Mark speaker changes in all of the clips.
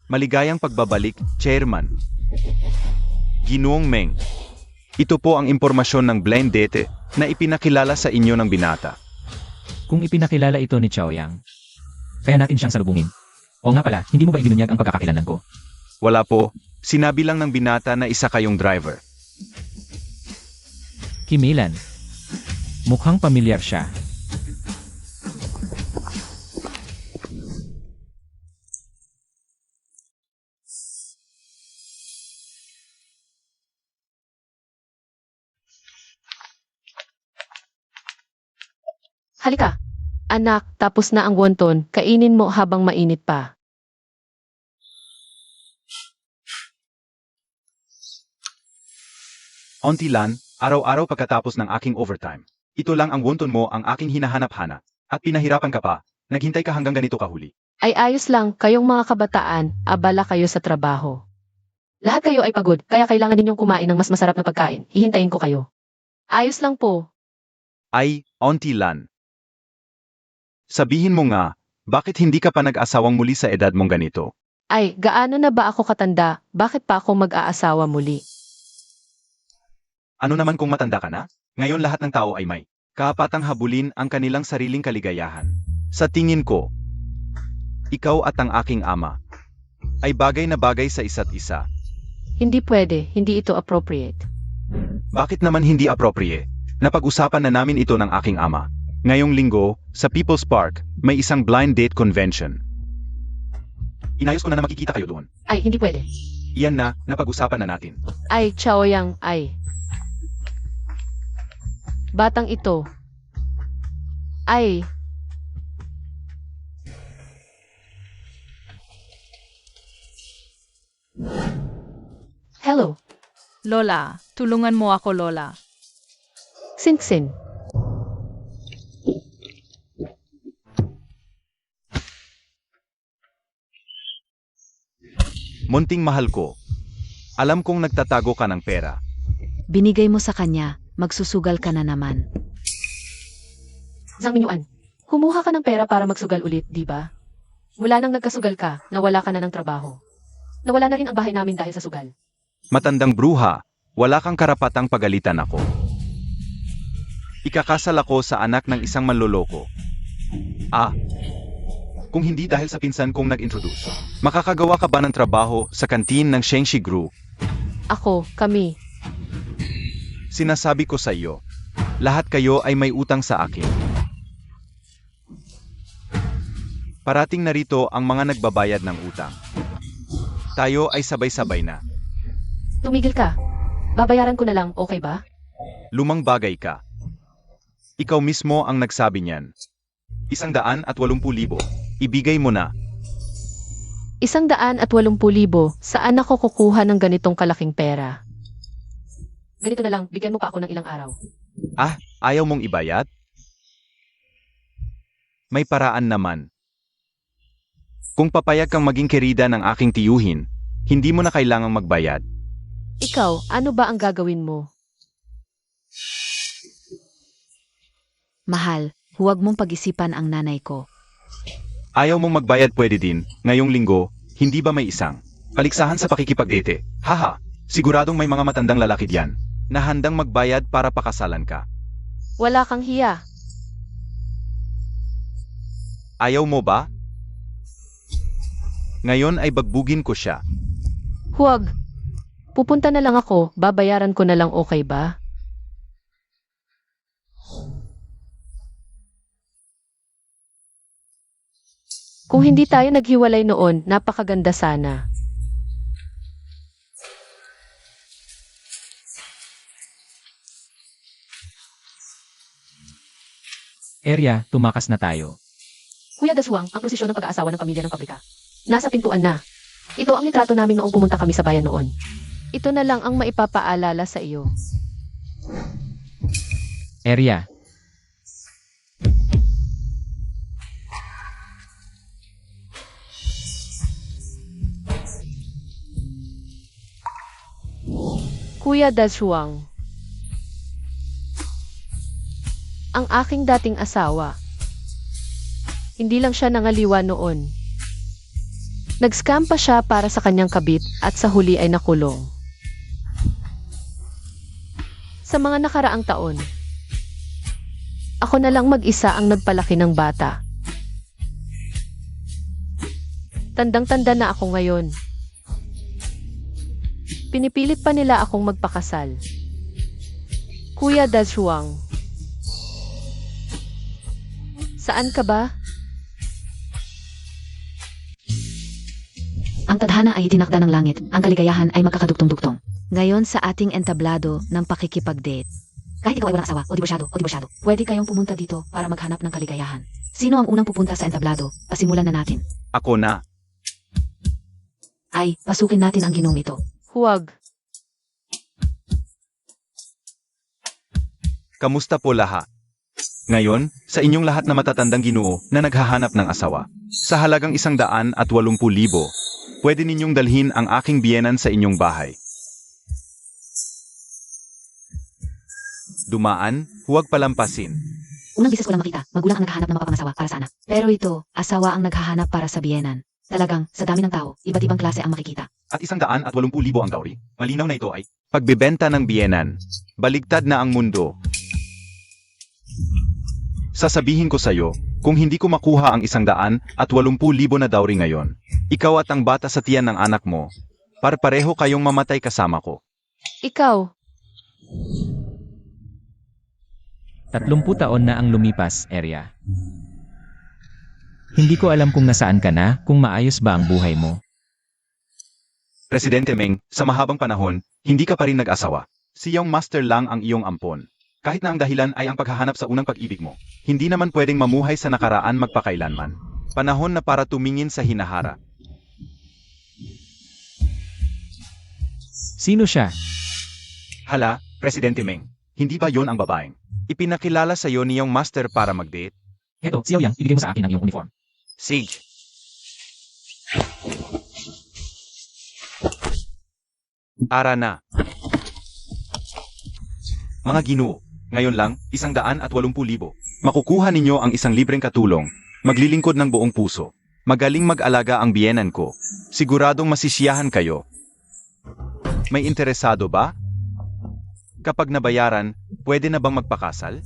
Speaker 1: Maligayang pagbabalik, Chairman. Ginoong Meng. Ito po ang impormasyon ng blind date na ipinakilala sa inyo ng binata.
Speaker 2: Kung ipinakilala ito ni Chaoyang, kaya natin siyang salubungin. O nga pala, hindi mo ba ibinunyag ang pagkakakilanlan ko?
Speaker 1: Wala po, sinabi lang ng binata na isa kayong driver.
Speaker 2: Kimilan. Mukhang pamilyar siya.
Speaker 3: Halika. Anak, tapos na ang wonton, kainin mo habang mainit pa.
Speaker 1: Auntie Lan, araw-araw pagkatapos ng aking overtime. Ito lang ang wonton mo ang aking hinahanap-hanap. At pinahirapan ka pa, naghintay ka hanggang ganito kahuli.
Speaker 3: Ay ayos lang, kayong mga kabataan, abala kayo sa trabaho. Lahat kayo ay pagod, kaya kailangan ninyong kumain ng mas masarap na pagkain. Hihintayin ko kayo. Ayos lang po.
Speaker 1: Ay, Auntie Lan. Sabihin mo nga, bakit hindi ka pa nag-asawang muli sa edad mong ganito?
Speaker 3: Ay, gaano na ba ako katanda? Bakit pa ako mag-aasawa muli?
Speaker 1: Ano naman kung matanda ka na? Ngayon lahat ng tao ay may karapatang habulin ang kanilang sariling kaligayahan. Sa tingin ko, ikaw at ang aking ama ay bagay na bagay sa isa't isa.
Speaker 3: Hindi pwede, hindi ito appropriate.
Speaker 1: Bakit naman hindi appropriate? Napag-usapan na namin ito ng aking ama. Ngayong linggo, sa People's Park, may isang blind date convention. Inayos ko na makikita kayo doon.
Speaker 3: Ay, hindi pwede.
Speaker 1: Iyan na, napag-usapan na natin.
Speaker 3: Ay, Chaoyang, ay. Batang ito. Ay. Hello,
Speaker 4: Lola, tulungan mo ako, Lola.
Speaker 3: Sinsin.
Speaker 1: Munting mahal ko. Alam kong nagtatago ka ng pera.
Speaker 5: Binigay mo sa kanya, magsusugal ka na naman.
Speaker 3: Zhang Minyuan, kumuha ka ng pera para magsugal ulit, di ba? Mula nang nagkasugal ka, nawala ka na ng trabaho. Nawala na rin ang bahay namin dahil sa sugal.
Speaker 1: Matandang bruha, wala kang karapatang pagalitan ako. Ikakasal ako sa anak ng isang manloloko. Kung hindi dahil sa pinsan kong nag-introduce, makakagawa ka ba ng trabaho sa kantin ng Shengshi Group?
Speaker 3: Kami.
Speaker 1: Sinasabi ko sa iyo, lahat kayo ay may utang sa akin. Parating narito ang mga nagbabayad ng utang. Tayo ay sabay-sabay na.
Speaker 3: Tumigil ka. Babayaran ko na lang, okay ba?
Speaker 1: Lumang bagay ka. Ikaw mismo ang nagsabi niyan. 180,000. Ibigay mo na.
Speaker 3: 180,000, saan ako kukuha ng ganitong kalaking pera? Ganito na lang, bigyan mo pa ako ng ilang araw.
Speaker 1: Ayaw mong ibayad? May paraan naman. Kung papayag kang maging kerida ng aking tiyuhin, hindi mo na kailangang magbayad.
Speaker 3: Ikaw, ano ba ang gagawin mo?
Speaker 5: Mahal, huwag mong pag-isipan ang nanay ko.
Speaker 1: Ayaw mong magbayad pwede din, ngayong linggo, hindi ba may isang paligsahan sa pakikipag-date? Haha, siguradong may mga matandang lalaki diyan na handang magbayad para pakasalan ka.
Speaker 3: Wala kang hiya.
Speaker 1: Ayaw mo ba? Ngayon ay bagbugin ko siya.
Speaker 3: Huwag. Pupunta na lang ako, babayaran ko na lang, okay ba? Kung hindi tayo naghiwalay noon, napakaganda sana.
Speaker 2: Area, tumakas na tayo.
Speaker 3: Kuya Daswang, ang prosesyon ng pag-aasawa ng pamilya ng pabrika. Nasa pintuan na. Ito ang litrato namin noong pumunta kami sa bayan noon. Ito na lang ang maipapaalala sa iyo.
Speaker 2: Area.
Speaker 3: Kuya Daswang, ang aking dating asawa. Hindi lang siya nangaliwa noon. Nag-scam pa siya para sa kanyang kabit at sa huli ay nakulong. Sa mga nakaraang taon, ako na lang mag-isa ang nagpalaki ng bata. Tandang-tanda na ako ngayon. Pinipilit pa nila akong magpakasal. Kuya Dazhuang. Saan ka ba?
Speaker 5: Ang tadhana ay itinakda ng langit, ang kaligayahan ay magkakadugtong-dugtong. Ngayon sa ating entablado ng pakikipag-date. Kahit ikaw ay walang asawa o dibosyado, pwede kayong pumunta dito para maghanap ng kaligayahan. Sino ang unang pupunta sa entablado? Pasimulan na natin.
Speaker 1: Ako na.
Speaker 5: Ay, pasukin natin ang ginong ito.
Speaker 3: Huwag.
Speaker 1: Kamusta po lahat? Ngayon, sa inyong lahat na matatandang ginoo na naghahanap ng asawa, sa halagang 180,000, pwede ninyong dalhin ang aking biyenan sa inyong bahay. Dumaan, huwag palampasin.
Speaker 5: Unang bisis ko lang makita, magulang ang naghahanap ng mapapangasawa para sa anak. Pero ito, asawa ang naghahanap para sa biyenan. Talagang, sa dami ng tao, iba't ibang klase ang makikita.
Speaker 1: At 180,000 ang dowry. Malinaw na ito ay pagbebenta ng biyenan. Baligtad na ang mundo. Sasabihin ko sa'yo, kung hindi ko makuha ang 180,000 na dowry ngayon, ikaw at ang bata sa tiyan ng anak mo, pareho kayong mamatay kasama ko.
Speaker 3: Ikaw.
Speaker 2: 30 taon na ang lumipas, Area. Hindi ko alam kung nasaan ka na, kung maayos ba ang buhay mo.
Speaker 1: Presidente Meng, sa mahabang panahon, hindi ka pa rin nag-asawa. Si Young Master lang ang iyong ampon. Kahit na ang dahilan ay ang paghahanap sa unang pag-ibig mo, hindi naman pwedeng mamuhay sa nakaraan magpakailanman. Panahon na para tumingin sa hinaharap.
Speaker 2: Sino siya?
Speaker 1: Hala, Presidente Meng, hindi ba yon ang babaeng ipinakilala sa iyo ni Young Master para mag-date?
Speaker 2: Heto, si Xiaoyang, ibigay mo sa akin ang iyong uniform.
Speaker 1: Sage. Ara na. Mga ginoo, ngayon lang, 180,000. Makukuha ninyo ang isang libreng katulong, maglilingkod ng buong puso. Magaling mag-alaga ang biyenan ko. Siguradong masisiyahan kayo. May interesado ba? Kapag nabayaran, pwede na bang magpakasal?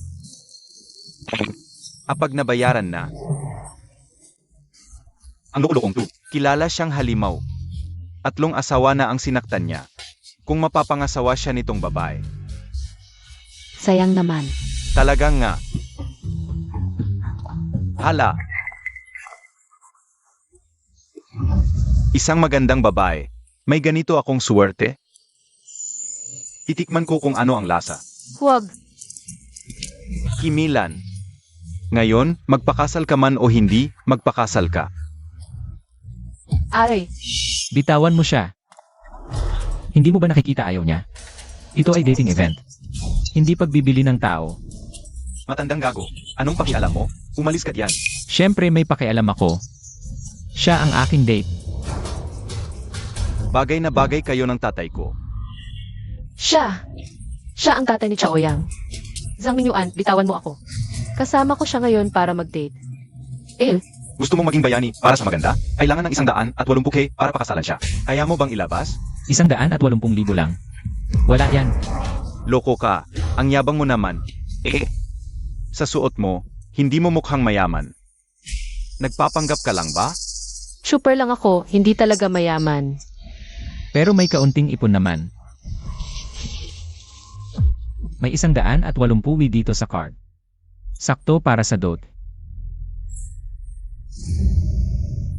Speaker 1: Kapag nabayaran na. Ang loko-lokong to. Kilala siyang halimaw. 3 asawa na ang sinaktan niya. Kung mapapangasawa siya nitong babae.
Speaker 5: Sayang naman.
Speaker 1: Talagang nga. Hala. Isang magandang babae. May ganito akong suwerte. Titikman ko kung ano ang lasa.
Speaker 3: Huwag.
Speaker 1: Kimilan. Ngayon, magpakasal ka man o hindi, magpakasal ka.
Speaker 3: Aray.
Speaker 2: Bitawan mo siya. Hindi mo ba nakikita ayaw niya? Ito ay dating event. Hindi pagbibili ng tao.
Speaker 1: Matandang gago. Anong pakialam mo? Umalis ka diyan.
Speaker 2: Siyempre may pakialam ako. Siya ang aking date.
Speaker 1: Bagay na bagay kayo ng tatay ko.
Speaker 3: Siya. Siya ang tatay ni Chaoyang. Zhang Minyuan, bitawan mo ako. Kasama ko siya ngayon para mag-date.
Speaker 1: Gusto mong maging bayani para sa maganda? Kailangan ng 180,000 para pakasalan siya. Kaya mo bang ilabas?
Speaker 2: 180,000 lang. Wala yan.
Speaker 1: Loko ka. Ang yabang mo naman. Sa suot mo, hindi mo mukhang mayaman. Nagpapanggap ka lang ba?
Speaker 3: Super lang ako, hindi talaga mayaman.
Speaker 2: Pero may kaunting ipon naman. May 180 dito sa card. Sakto para sa dot.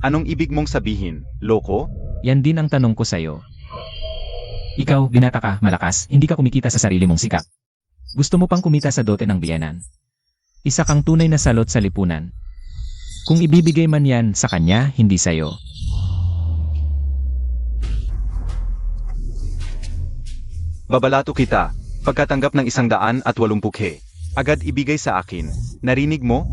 Speaker 1: Anong ibig mong sabihin, loko?
Speaker 2: Yan din ang tanong ko sa'yo. Ikaw, binata ka, malakas, hindi ka kumikita sa sarili mong sikap. Gusto mo pang kumita sa dote ng biyenan. Isa kang tunay na salot sa lipunan. Kung ibibigay man yan sa kanya, hindi sa'yo.
Speaker 1: Babalato kita. Pagkatanggap ng 180,000, agad ibigay sa akin. Narinig mo?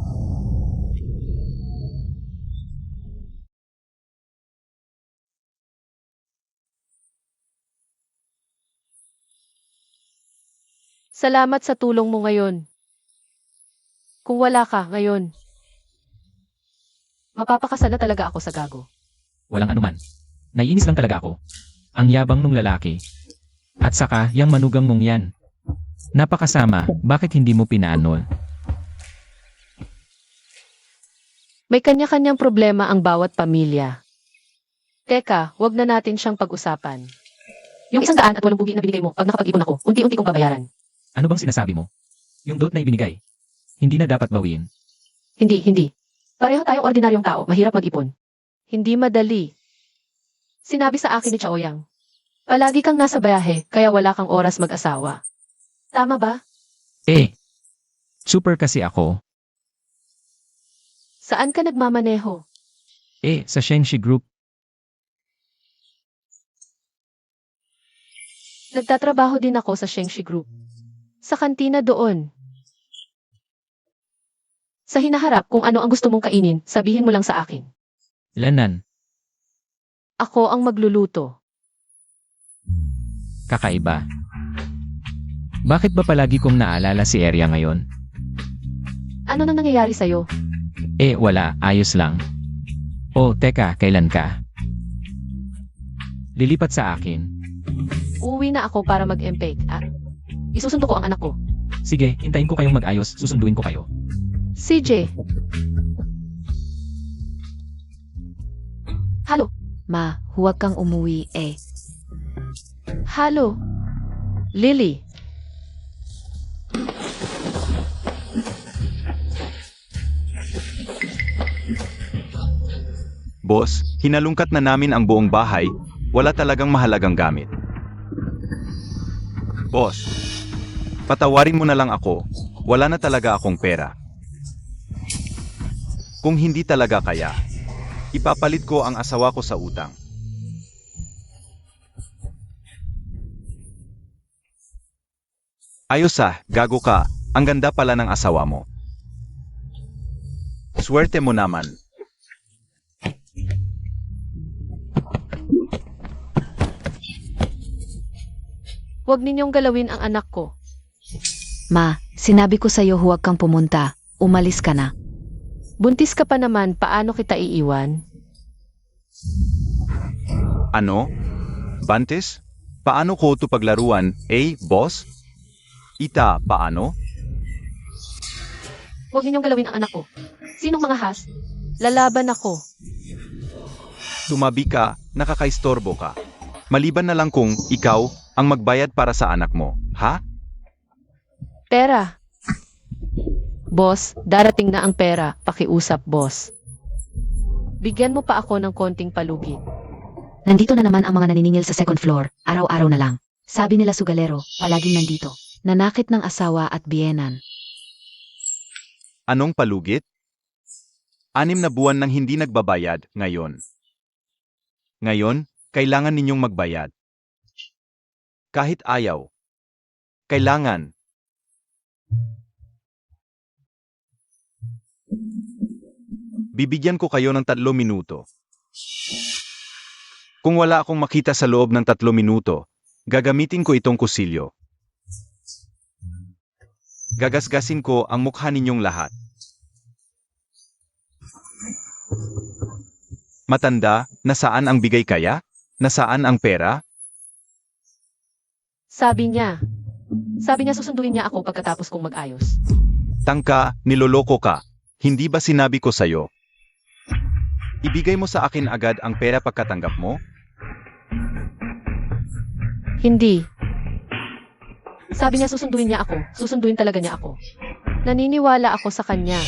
Speaker 3: Salamat sa tulong mo ngayon. Kung wala ka ngayon, mapapakasal na talaga ako sa gago.
Speaker 2: Walang anuman. Naiinis lang talaga ako. Ang yabang nung lalaki. At saka, yang manugang mong yan. Napakasama, bakit hindi mo pinaanol?
Speaker 3: May kanya-kanyang problema ang bawat pamilya. Teka, wag na natin siyang pag-usapan. Yung 100 at 8 bugi na binigay mo, pag nakapag-ipon ako, unti-unti kong babayaran.
Speaker 2: Ano bang sinasabi mo? Yung dote na ibinigay. Hindi na dapat bawiin.
Speaker 3: Hindi. Pareho tayong ordinaryong tao, mahirap mag-ipon. Hindi madali. Sinabi sa akin ni Chaoyang. Palagi kang nasa biyahe, kaya wala kang oras mag-asawa. Tama ba?
Speaker 2: Super kasi ako.
Speaker 3: Saan ka nagmamaneho?
Speaker 2: Sa Shengshi Group.
Speaker 3: Nagtatrabaho din ako sa Shengshi Group. Sa kantina doon. Sa hinaharap kung ano ang gusto mong kainin, sabihin mo lang sa akin.
Speaker 2: Lanan,
Speaker 3: Ako ang magluluto.
Speaker 2: kakaiba. Bakit ba palagi kong naalala si Eria ngayon?
Speaker 3: Ano nang nangyayari sa'yo?
Speaker 2: Wala, ayos lang. Oh, teka, kailan ka? Lilipat sa akin.
Speaker 3: Uuwi na ako para mag-empake at isusundo ko ang anak ko.
Speaker 2: Sige, hintayin ko kayong mag-ayos, susunduin ko kayo.
Speaker 3: CJ. Halo.
Speaker 5: Ma, huwag kang umuwi
Speaker 3: Halo. Lily.
Speaker 1: Boss, hinalungkat na namin ang buong bahay, wala talagang mahalagang gamit. Boss, patawarin mo na lang ako, wala na talaga akong pera. Kung hindi talaga kaya, ipapalit ko ang asawa ko sa utang. Ayos gago ka, ang ganda pala ng asawa mo. Swerte mo naman.
Speaker 3: Huwag ninyong galawin ang anak ko.
Speaker 5: Ma, sinabi ko sa'yo huwag kang pumunta. Umalis ka na.
Speaker 3: Buntis ka pa naman, paano kita iiwan?
Speaker 1: Ano? Bantes? Paano ko ito paglaruan, boss? Ita, paano?
Speaker 3: Huwag ninyong galawin ang anak ko. Sinong mga has? Lalaban ako.
Speaker 1: Tumabi ka, nakakaistorbo ka. Maliban na lang kung ikaw ang magbayad para sa anak mo, ha?
Speaker 3: Pera. Boss, darating na ang pera. Pakiusap, boss. Bigyan mo pa ako ng konting palugit.
Speaker 5: Nandito na naman ang mga naniningil sa second floor. Araw-araw na lang. Sabi nila Sugalero, palaging nandito. Nanakit ng asawa at biyenan.
Speaker 1: Anong palugit? 6 na buwan nang hindi nagbabayad ngayon. Ngayon, kailangan ninyong magbayad. Kahit ayaw. Kailangan. Bibigyan ko kayo ng 3 minuto. Kung wala akong makita sa loob ng 3 minuto, gagamitin ko itong kusilyo. Gagasgasin ko ang mukha ninyong lahat. Matanda, nasaan ang bigay kaya? Nasaan ang pera?
Speaker 3: Sabi niya susunduin niya ako pagkatapos kong mag-ayos.
Speaker 1: Tangka, niloloko ka. Hindi ba sinabi ko sa'yo? Ibigay mo sa akin agad ang pera pagkatanggap mo?
Speaker 3: Hindi. Sabi niya susunduin niya ako. Susunduin talaga niya ako. Naniniwala ako sa kanya.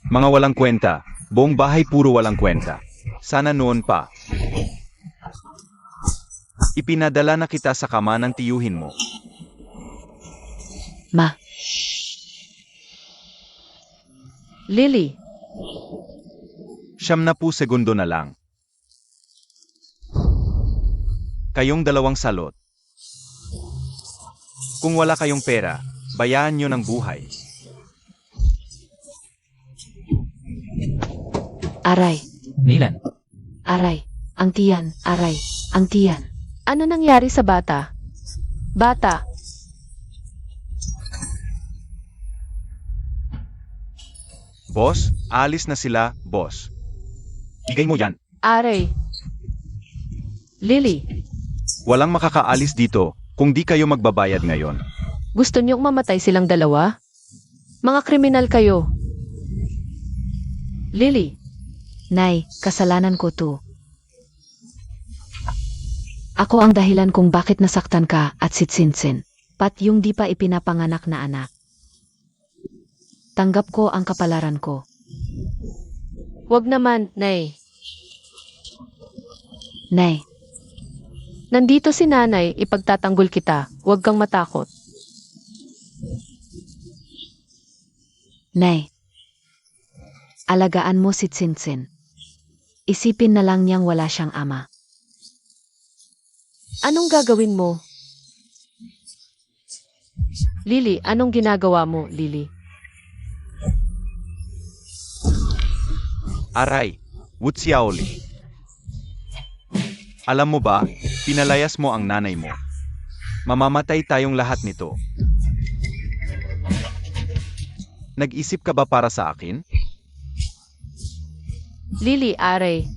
Speaker 1: Mga walang kwenta. Buong bahay puro walang kwenta. Sana noon pa. Ipinadala na kita sa kama ng tiyuhin mo.
Speaker 5: Ma,
Speaker 3: Lily,
Speaker 1: 10 segundo na lang. Kayong 2 salot. Kung wala kayong pera, bayaan nyo ng buhay.
Speaker 5: aray,
Speaker 2: Nilan,
Speaker 5: aray, ang tiyan, aray, ang tiyan.
Speaker 3: ano nangyari sa bata? Bata,
Speaker 1: Boss, alis na sila, boss. Bigay mo yan.
Speaker 3: Aray. Lily,
Speaker 1: Walang makakaalis dito kung di kayo magbabayad ngayon.
Speaker 3: gusto niyong mamatay silang dalawa? Mga kriminal kayo. Lily,
Speaker 5: Nay, kasalanan ko to. Ako ang dahilan kung bakit nasaktan ka at sitsinsin. Pat yung di pa ipinapanganak na anak. Tanggap ko ang kapalaran ko.
Speaker 3: wag naman, Nay.
Speaker 5: Nay,
Speaker 3: Nandito si Nanay, ipagtatanggol kita. Huwag kang matakot.
Speaker 5: Nay. Alagaan mo si Tsinsin. Isipin na lang niyang wala siyang ama.
Speaker 3: Anong gagawin mo? Lily, anong ginagawa mo, Lily?
Speaker 1: Aray, Wutsiaoli. Alam mo ba, pinalayas mo ang nanay mo. Mamamatay tayong lahat nito. Nag-isip ka ba para sa akin?
Speaker 3: Lily, aray.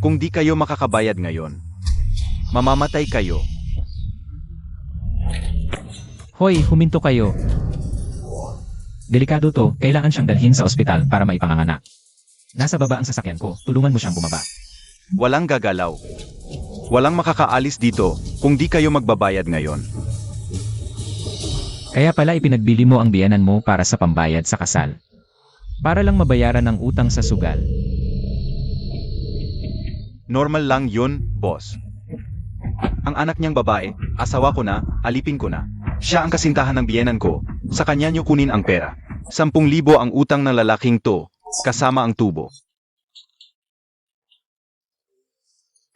Speaker 1: Kung di kayo makakabayad ngayon, mamamatay kayo.
Speaker 2: Hoy, huminto kayo. Delikado to, kailangan siyang dalhin sa ospital para maipanganak. Nasa baba ang sasakyan ko, tulungan mo siyang bumaba.
Speaker 1: Walang gagalaw. Walang makakaalis dito kung di kayo magbabayad ngayon.
Speaker 2: Kaya pala ipinagbili mo ang biyanan mo para sa pambayad sa kasal. Para lang mabayaran ang utang sa sugal.
Speaker 1: Normal lang yun, boss. Ang anak niyang babae, asawa ko na, alipin ko na. Siya ang kasintahan ng biyenan ko, sa kanya niyo kunin ang pera. 10,000 ang utang ng lalaking to, kasama ang tubo.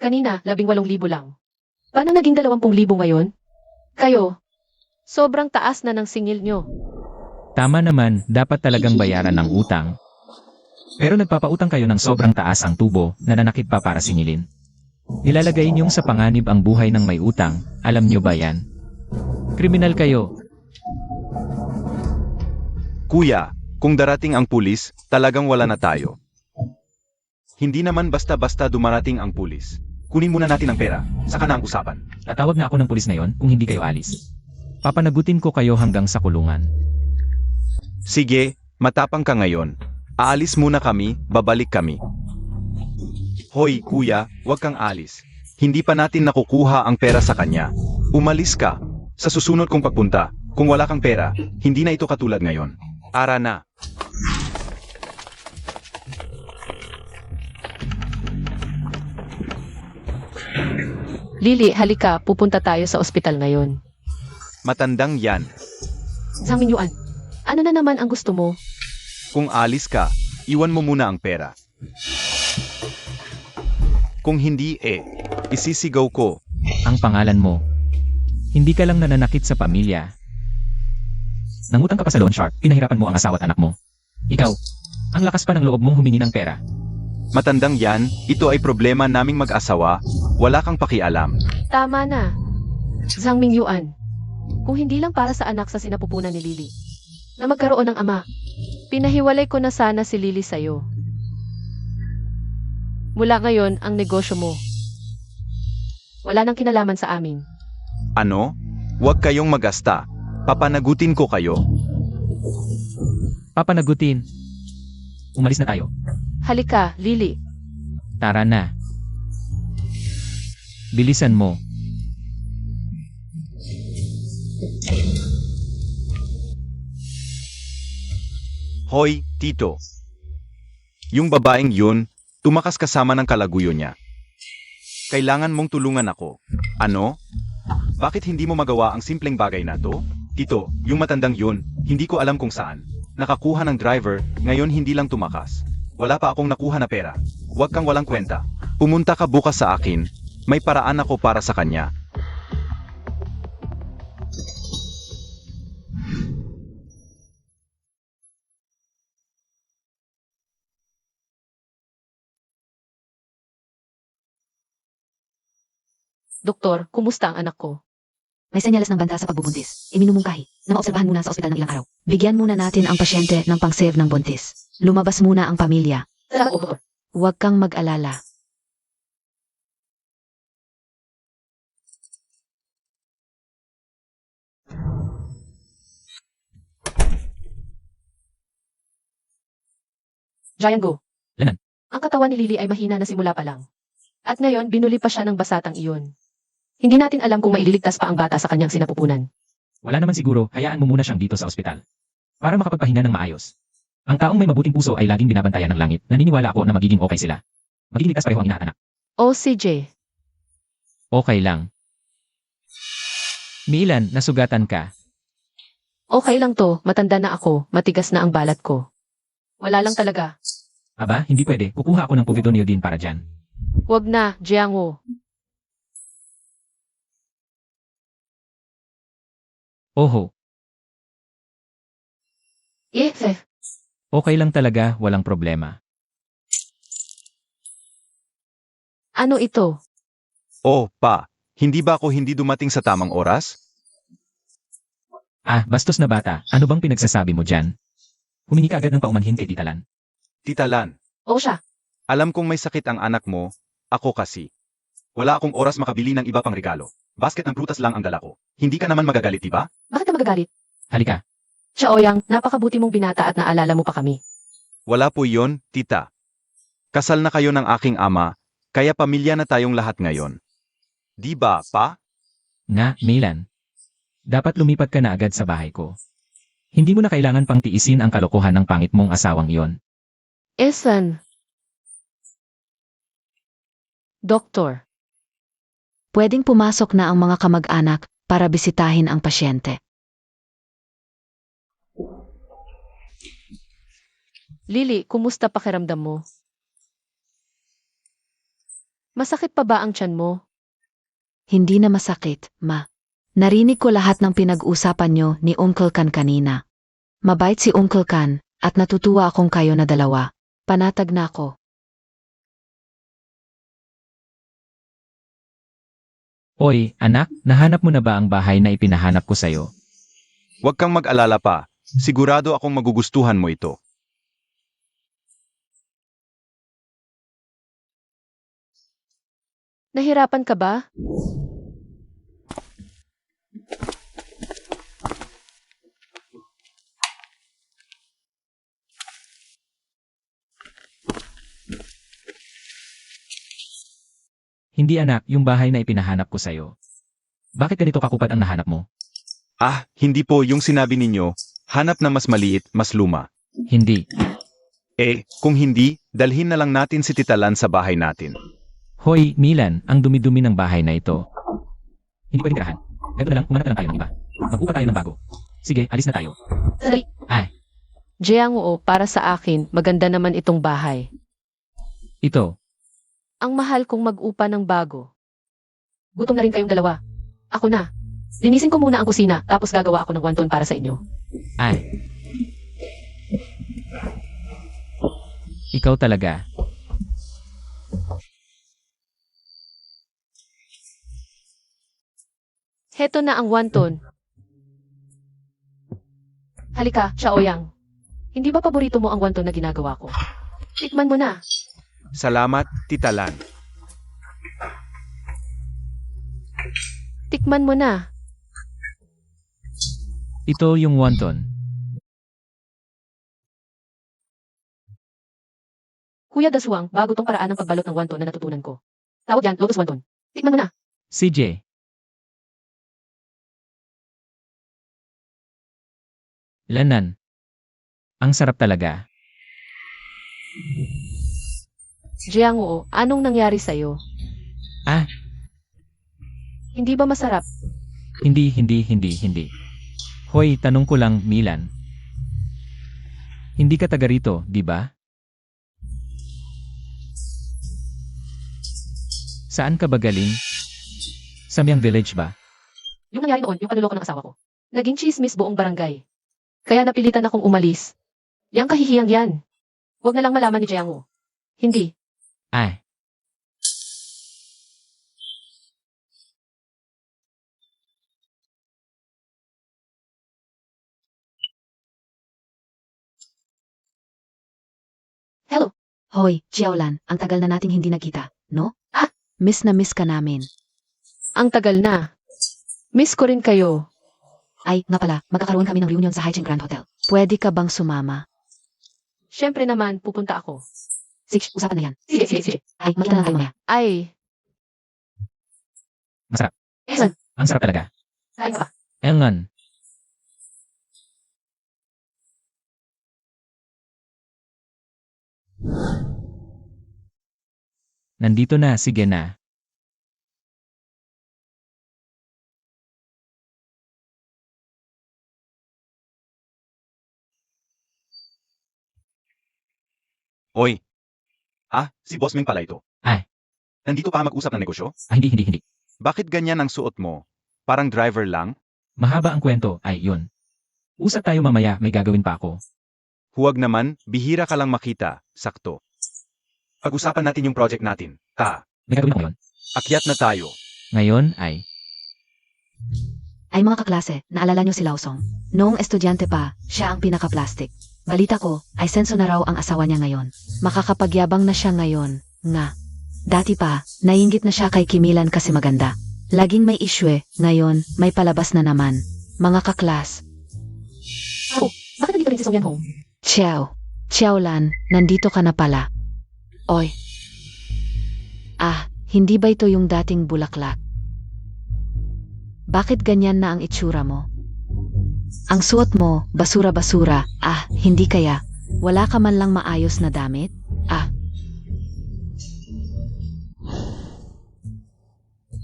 Speaker 3: Kanina, 18,000 lang. Paano naging 20,000 ngayon? Kayo, sobrang taas na ng singil nyo.
Speaker 2: Tama naman, dapat talagang bayaran ng utang. Pero nagpapautang kayo ng sobrang taas ang tubo, nananakit pa para singilin. Nilalagay niyong sa panganib ang buhay ng may utang, alam niyo ba yan? Kriminal kayo.
Speaker 1: Kuya, kung darating ang pulis, talagang wala na tayo. Hindi naman basta-basta dumarating ang pulis. Kunin muna natin ang pera, saka na ang usapan.
Speaker 2: Tatawag na ako ng pulis ngayon kung hindi kayo alis. Papanagutin ko kayo hanggang sa kulungan.
Speaker 1: Sige, matapang ka ngayon. Aalis muna kami, babalik kami. Hoy, kuya, huwag kang alis. Hindi pa natin nakukuha ang pera sa kanya. Umalis ka. Sa susunod kong pagpunta, kung wala kang pera, hindi na ito katulad ngayon. Ara na.
Speaker 3: Lily, halika, pupunta tayo sa ospital ngayon.
Speaker 1: Matandang yan.
Speaker 3: Sang Minyuan, ano na naman ang gusto mo?
Speaker 1: Kung alis ka, iwan mo muna ang pera. Kung hindi isisigaw ko.
Speaker 2: Ang pangalan mo. Hindi ka lang nananakit sa pamilya. Nangutang ka pa sa loan shark, pinahirapan mo ang asawa at anak mo. Ikaw, ang lakas pa ng loob mong humingi ng pera.
Speaker 1: Matandang yan, ito ay problema naming mag-asawa, wala kang pakialam.
Speaker 3: Tama na. Sang Minyuan, kung hindi lang para sa anak sa sinapupunan ni Lily, na magkaroon ng ama, pinahiwalay ko na sana si Lily sa'yo. Mula ngayon, ang negosyo mo. Wala nang kinalaman sa amin.
Speaker 1: Ano? Huwag kayong magasta. Papanagutin ko kayo.
Speaker 2: Papanagutin. Umalis na tayo.
Speaker 3: Halika, Lily.
Speaker 2: Tara na. Bilisan mo.
Speaker 1: Hoy, Tito. Yung babaeng yun, tumakas kasama ng kalaguyo niya. Kailangan mong tulungan ako. Ano? Bakit hindi mo magawa ang simpleng bagay na to? Tito, yung matandang yun, hindi ko alam kung saan. Nakakuha ng driver, ngayon hindi lang tumakas. Wala pa akong nakuha na pera. Huwag kang walang kwenta. Pumunta ka bukas sa akin. May paraan ako para sa kanya.
Speaker 3: Doktor, kumusta ang anak ko?
Speaker 5: May senyales ng banta sa pagbubuntis. Iminumungkahi na maobserbahan muna sa ospital ng ilang araw. Bigyan muna natin ang pasyente ng pang-save ng buntis. Lumabas muna ang pamilya.
Speaker 3: Salamat po, doktor.
Speaker 5: Huwag kang mag-alala.
Speaker 3: Giant Go.
Speaker 2: Lanan.
Speaker 3: Ang katawan ni Lily ay mahina na simula pa lang. At ngayon, binuli pa siya ng basatang iyon. Hindi natin alam kung maililigtas pa ang bata sa kanyang sinapupunan.
Speaker 2: Wala naman siguro, hayaan mo muna siyang dito sa ospital. Para makapagpahinga ng maayos. Ang taong may mabuting puso ay laging binabantayan ng langit. Naniniwala ako na magiging okay sila. Magiging ligtas pareho ang ina at anak.
Speaker 3: O CJ,
Speaker 2: Okay lang. Milan, nasugatan ka.
Speaker 3: okay lang to, matanda na ako, matigas na ang balat ko. Wala lang talaga.
Speaker 2: Aba, hindi pwede. Kukuha ako ng povidone para dyan.
Speaker 3: Wag na, Jiangwo.
Speaker 2: Oho,
Speaker 3: Sef.
Speaker 2: okay lang talaga, walang problema.
Speaker 3: Ano ito?
Speaker 1: Oh, pa, hindi ba ako hindi dumating sa tamang oras?
Speaker 2: Ah, bastos na bata, ano bang pinagsasabi mo dyan? Humingi ka agad ng paumanhin kay Tita Lan.
Speaker 1: Tita Lan,
Speaker 3: O siya.
Speaker 1: alam kong may sakit ang anak mo, ako kasi. Wala akong oras makabili ng iba pang regalo. Basket ng prutas lang ang dala ko. Hindi ka naman magagalit, di ba?
Speaker 3: Bakit ka magagalit?
Speaker 2: Halika,
Speaker 3: Siya Oyang, napakabuti mong binata at naalala mo pa kami.
Speaker 1: Wala po iyon, tita. Kasal na kayo ng aking ama, kaya pamilya na tayong lahat ngayon. Di ba, pa?
Speaker 2: nga, Milan. Dapat lumipat ka na agad sa bahay ko. Hindi mo na kailangan pang tiisin ang kalokohan ng pangit mong asawang iyon.
Speaker 3: Esan. Doktor.
Speaker 5: Pwedeng pumasok na ang mga kamag-anak para bisitahin ang pasyente.
Speaker 3: Lily, kumusta pakiramdam mo? Masakit pa ba ang tiyan mo?
Speaker 5: Hindi na masakit, ma. Narinig ko lahat ng pinag-usapan nyo ni Uncle Kan kanina. Mabait si Uncle Kan at natutuwa akong kayo na dalawa. Panatag na ako.
Speaker 2: Oy, anak, nahanap mo na ba ang bahay na ipinahanap ko sa'yo?
Speaker 1: Huwag kang mag-alala pa. Sigurado akong magugustuhan mo ito.
Speaker 3: Nahirapan ka ba?
Speaker 2: Hindi anak, yung bahay na ipinahanap ko sa'yo. Bakit ganito kakupad ang nahanap mo?
Speaker 1: Ah, hindi po yung sinabi ninyo, hanap na mas maliit, mas luma.
Speaker 2: Hindi.
Speaker 1: Kung hindi, dalhin na lang natin si Tita Lan sa bahay natin.
Speaker 2: Hoy, Milan, ang dumi-dumi ng bahay na ito. Hindi pwedeng tirahan. Ganito na lang, umanap na lang tayo ng iba. Mag-upa tayo ng bago. Sige, alis na tayo.
Speaker 3: Sandali.
Speaker 2: Ay,
Speaker 3: Jiangwo, para sa akin, maganda naman itong bahay.
Speaker 2: ito.
Speaker 3: Ang mahal kong mag-upa ng bago. Gutom na rin kayong dalawa. Ako na. Linisin ko muna ang kusina, tapos gagawa ako ng wonton para sa inyo.
Speaker 2: Ay. Ikaw talaga.
Speaker 3: Heto na ang wonton. Halika, Xiaoyang. Hindi ba paborito mo ang wonton na ginagawa ko? Tikman mo na.
Speaker 1: Salamat, Tita Lan.
Speaker 3: Tikman mo na.
Speaker 2: Ito yung wonton.
Speaker 3: Kuya Daswang, bago tong paraan ng pagbalot ng wonton na natutunan ko. Tawag yan, lotus wonton. Tikman mo na.
Speaker 2: CJ. Lanan. Ang sarap talaga.
Speaker 3: Jiangwo, anong nangyari sa'yo?
Speaker 2: Ah.
Speaker 3: Hindi ba masarap?
Speaker 2: Hindi. Hoy, tanong ko lang, Milan. Hindi ka taga rito, di ba? Saan ka ba galing? Samyang Village ba?
Speaker 3: Yung nangyari noon, yung panuloko ng asawa ko. Naging chismis buong barangay. Kaya napilitan akong umalis. Yang kahihiyang yan. Huwag na lang malaman ni Jiangwo. Hindi.
Speaker 2: Ay.
Speaker 5: Hoy, Xiaolan, ang tagal na nating hindi nagkita, no? Miss na miss ka namin.
Speaker 3: Ang tagal na. Miss ko rin kayo.
Speaker 5: Ay, nga pala, magkakaroon kami ng reunion sa Haicheng Grand Hotel. Pwede ka bang sumama?
Speaker 3: Siyempre naman, pupunta ako.
Speaker 5: Sige, usapan na yan.
Speaker 3: Sige.
Speaker 5: Ay, magkita na lang kayo mamaya.
Speaker 3: Ay,
Speaker 2: Masarap.
Speaker 3: Ewan.
Speaker 2: Ang sarap talaga.
Speaker 3: kain ka ba?
Speaker 2: Engan. Nandito na, sige na.
Speaker 1: Oy. Si Boss Ming pala ito.
Speaker 2: Ay.
Speaker 1: Nandito pa mag-usap ng negosyo?
Speaker 2: Hindi.
Speaker 1: Bakit ganyan ang suot mo? Parang driver lang?
Speaker 2: Mahaba ang kwento, ay yun. Usap tayo mamaya, may gagawin pa ako.
Speaker 1: Huwag naman, bihira ka lang makita, sakto. Pag-usapan natin yung project natin.
Speaker 2: May gagawin ako yun.
Speaker 1: Akyat na tayo.
Speaker 2: Ngayon ay,
Speaker 5: Ay mga kaklase, naalala niyo si Laosong? Noong estudyante pa, siya ang pinaka-plastic. Balita ko, ay senso na raw ang asawa niya ngayon. Makakapagyabang na siya ngayon, nga. Dati pa, naiinggit na siya kay Kimilan kasi maganda. Laging may issue ngayon, may palabas na naman. Mga kaklas.
Speaker 3: Bakit nandito rin si Song Yan Hong?
Speaker 5: Xiaolan, nandito ka na pala. Oy. Hindi ba ito yung dating bulaklak? Bakit ganyan na ang itsura mo? Ang suot mo, basura-basura. Hindi kaya. Wala ka man lang maayos na damit?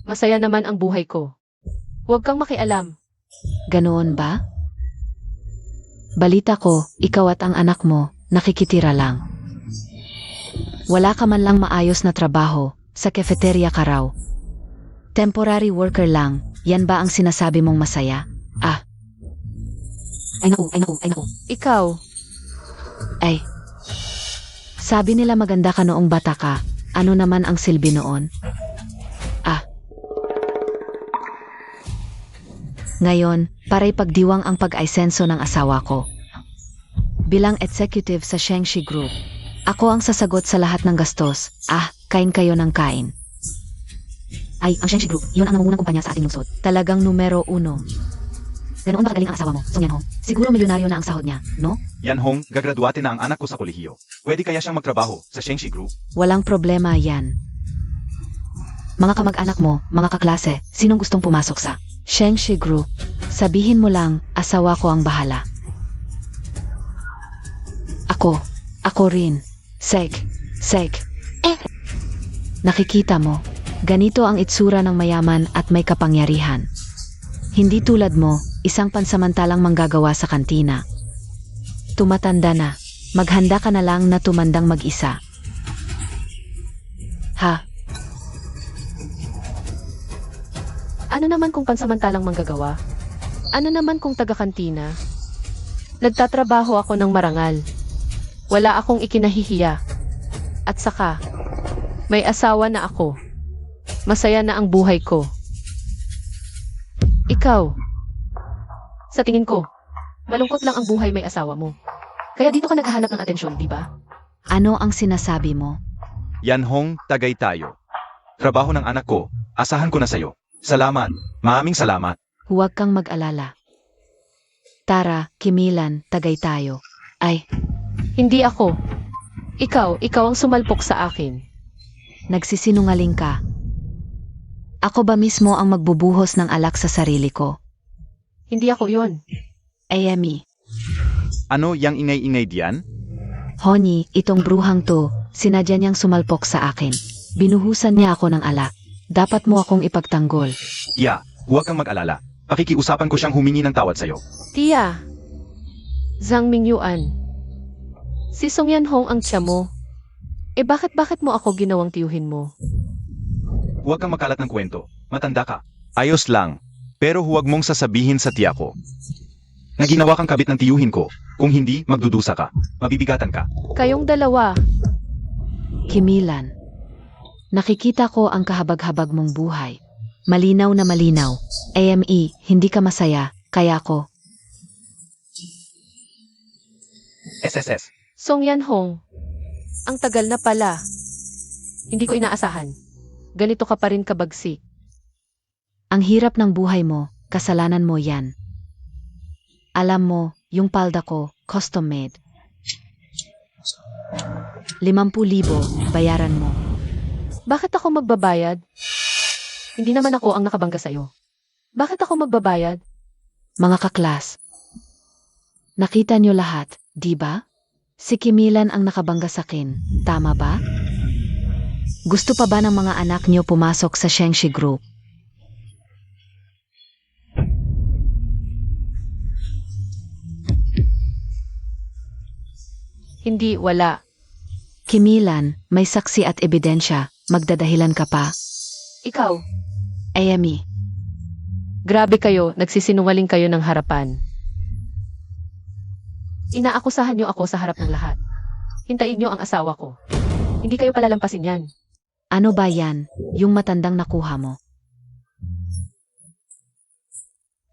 Speaker 3: Masaya naman ang buhay ko. Huwag kang makialam.
Speaker 5: Ganoon ba? Balita ko, ikaw at ang anak mo, nakikitira lang. Wala ka man lang maayos na trabaho, sa cafeteria ka raw. Temporary worker lang, yan ba ang sinasabi mong masaya? Ay naku.
Speaker 3: Ikaw,
Speaker 5: Sabi nila maganda ka noong bata ka, ano naman ang silbi noon? Ngayon, paray pagdiwang ang pag-aisenso ng asawa ko. Bilang executive sa Shengshi Group, ako ang sasagot sa lahat ng gastos. Kain kayo ng kain. Ay, ang Shengshi Group, yun ang nangungunang kumpanya sa ating lungsod. Talagang numero 1. Ganoon ba kagaling ang asawa mo, Song Yan Hong? Siguro milyonaryo na ang sahod niya, no?
Speaker 1: Yan Hong, gagraduate na ang anak ko sa kolehiyo. Pwede kaya siyang magtrabaho sa Shengshi Group?
Speaker 5: Walang problema yan. Mga kamag-anak mo, mga kaklase, sinong gustong pumasok sa Shengshi Group? Sabihin mo lang, asawa ko ang bahala. Ako rin. Sek. Nakikita mo, ganito ang itsura ng mayaman at may kapangyarihan. Hindi tulad mo, isang pansamantalang manggagawa sa kantina. Tumatanda na, maghanda ka na lang na tumandang mag-isa.
Speaker 3: ano naman kung pansamantalang manggagawa? Ano naman kung taga-kantina? Nagtatrabaho ako ng marangal. Wala akong ikinahihiya. At saka, may asawa na ako. Masaya na ang buhay ko. Ikaw, sa tingin ko, malungkot lang ang buhay may asawa mo. Kaya dito ka naghahanap ng atensyon, di ba?
Speaker 5: Ano ang sinasabi mo?
Speaker 1: Yan Hong, tagay tayo. Trabaho ng anak ko, asahan ko na sa'yo. Salamat, maraming salamat.
Speaker 5: Huwag kang mag-alala. Tara, Kimilan, tagay tayo.
Speaker 3: Hindi ako. Ikaw ang sumalpok sa akin.
Speaker 5: Nagsisinungaling ka. Ako ba mismo ang magbubuhos ng alak sa sarili ko?
Speaker 3: Hindi ako yon.
Speaker 5: Amy.
Speaker 1: Ano yang ingay-ingay diyan?
Speaker 5: Honey, itong bruhang to, sinadya niyang sumalpok sa akin. Binuhusan niya ako ng alak. Dapat mo akong ipagtanggol.
Speaker 1: Huwag kang mag-alala. Pakikiusapan ko siyang humingi ng tawad sa'yo.
Speaker 3: Tia, Zhang Mingyuan. Si Song Yan Hong ang tiya mo. Bakit mo ako ginawang tiyuhin mo?
Speaker 1: Huwag kang makalat ng kwento. Matanda ka. Ayos lang. Pero huwag mong sasabihin sa tiya ko na ginawa kang kabit ng tiyuhin ko. Kung hindi, magdudusa ka. Mabibigatan ka.
Speaker 3: Kayong dalawa.
Speaker 5: Kimilan. Nakikita ko ang kahabag-habag mong buhay. Malinaw na malinaw. Ame, hindi ka masaya, kaya ko.
Speaker 1: SSS.
Speaker 3: Song Yan Hong. Ang tagal na pala. Hindi ko inaasahan. Ganito ka pa rin kabagsik.
Speaker 5: Ang hirap ng buhay mo, kasalanan mo yan. Alam mo, yung palda ko, custom made. 50,000, bayaran mo.
Speaker 3: Bakit ako magbabayad? Hindi naman ako ang nakabangga sa'yo. Bakit ako magbabayad?
Speaker 5: Mga kaklas. Nakita nyo lahat, di ba? Si Kimilan ang nakabangga sakin, tama ba? Gusto pa ba ng mga anak nyo pumasok sa Shengshi Group?
Speaker 3: Hindi, wala.
Speaker 5: Kimilan, may saksi at ebidensya, magdadahilan ka pa.
Speaker 3: Ikaw,
Speaker 5: Amy,
Speaker 3: grabe kayo, nagsisinungaling kayo ng harapan. Inaakusahan niyo ako sa harap ng lahat. Hintayin niyo ang asawa ko. Hindi kayo palalampasin yan.
Speaker 5: ano ba yan, yung matandang nakuha mo?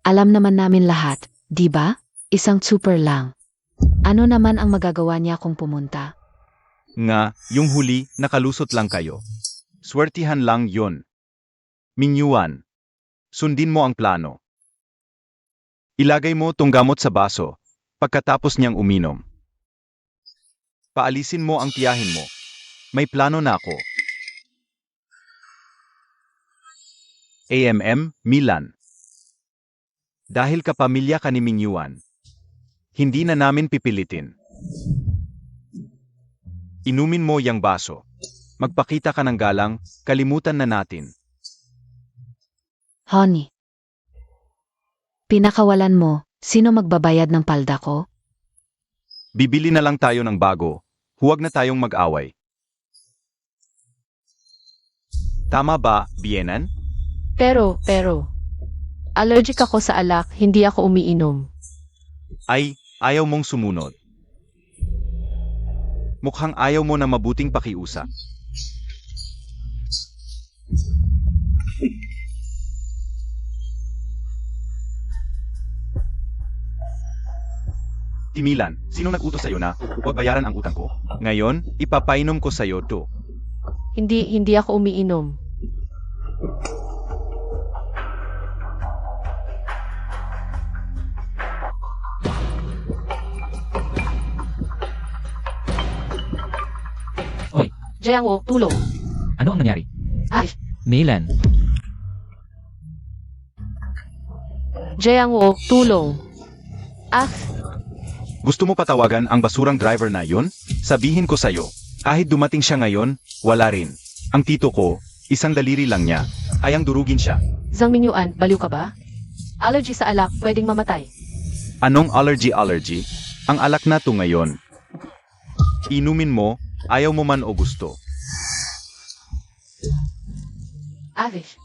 Speaker 5: Alam naman namin lahat, di ba? Isang super lang. Ano naman ang magagawa niya kung pumunta?
Speaker 1: Nga, yung huli, nakalusot lang kayo. Swertihan lang yon. Minyuan, sundin mo ang plano. Ilagay mo tong gamot sa baso, pagkatapos niyang uminom. Paalisin mo ang tiyahin mo. May plano na ako. AMM, Milan. Dahil kapamilya ka ni Minyuan, hindi na namin pipilitin. Inumin mo yang baso. Magpakita ka ng galang, kalimutan na natin.
Speaker 5: Honey. Pinakawalan mo, sino magbabayad ng palda ko?
Speaker 1: Bibili na lang tayo ng bago, huwag na tayong mag-away. Tama ba, Bienan?
Speaker 3: Pero, allergic ako sa alak, hindi ako umiinom.
Speaker 1: Ay, ayaw mong sumunod. Mukhang ayaw mo na mabuting pakiusap. Timilan, sino nag-utos sa'yo na huwag bayaran ang utang ko? Ngayon, ipapainom ko sa'yo to.
Speaker 3: Hindi ako umiinom.
Speaker 2: Hoy,
Speaker 3: Jiangwo, tulong.
Speaker 2: ano ang nangyari?
Speaker 3: Ay,
Speaker 2: Milan,
Speaker 3: Jiangwo, tulong. Ah,
Speaker 1: Gusto mo patawagan ang basurang driver na yun? Sabihin ko sa'yo, kahit dumating siya ngayon, wala rin. Ang tito ko, isang daliri lang niya, ay ang durugin siya.
Speaker 3: Zhang Minyuan, baliw ka ba? Allergy sa alak, pwedeng mamatay.
Speaker 1: Anong allergy? Ang alak na to ngayon. Inumin mo, ayaw mo man o gusto.
Speaker 3: Avish,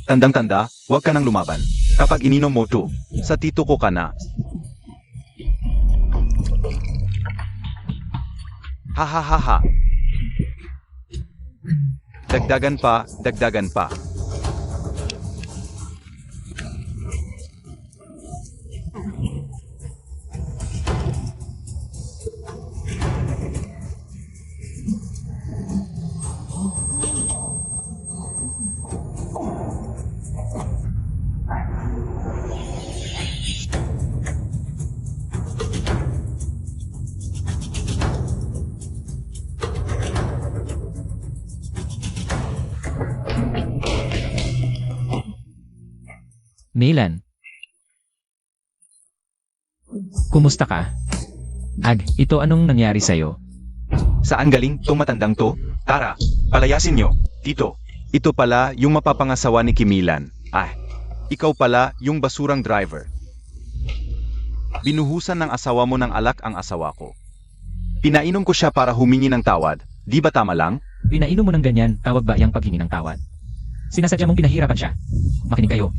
Speaker 1: Tandang-tanda, huwag ka nang lumaban. Kapag ininom mo to, sa tito ko ka na. Ha. Dagdagan pa.
Speaker 2: Milan. Kumusta ka? Ito anong nangyari sa'yo?
Speaker 1: Saan galing tong matandang to? Tara, palayasin nyo. Tito, ito pala yung mapapangasawa ni Kimilan. Ikaw pala yung basurang driver. Binuhusan ng asawa mo ng alak ang asawa ko. Pinainom ko siya para humingi ng tawad. Di ba tama lang?
Speaker 2: Pinainom mo ng ganyan, tawag ba yung paghingi ng tawad? Sinasadya mong pinahirapan siya. Makinig kayo.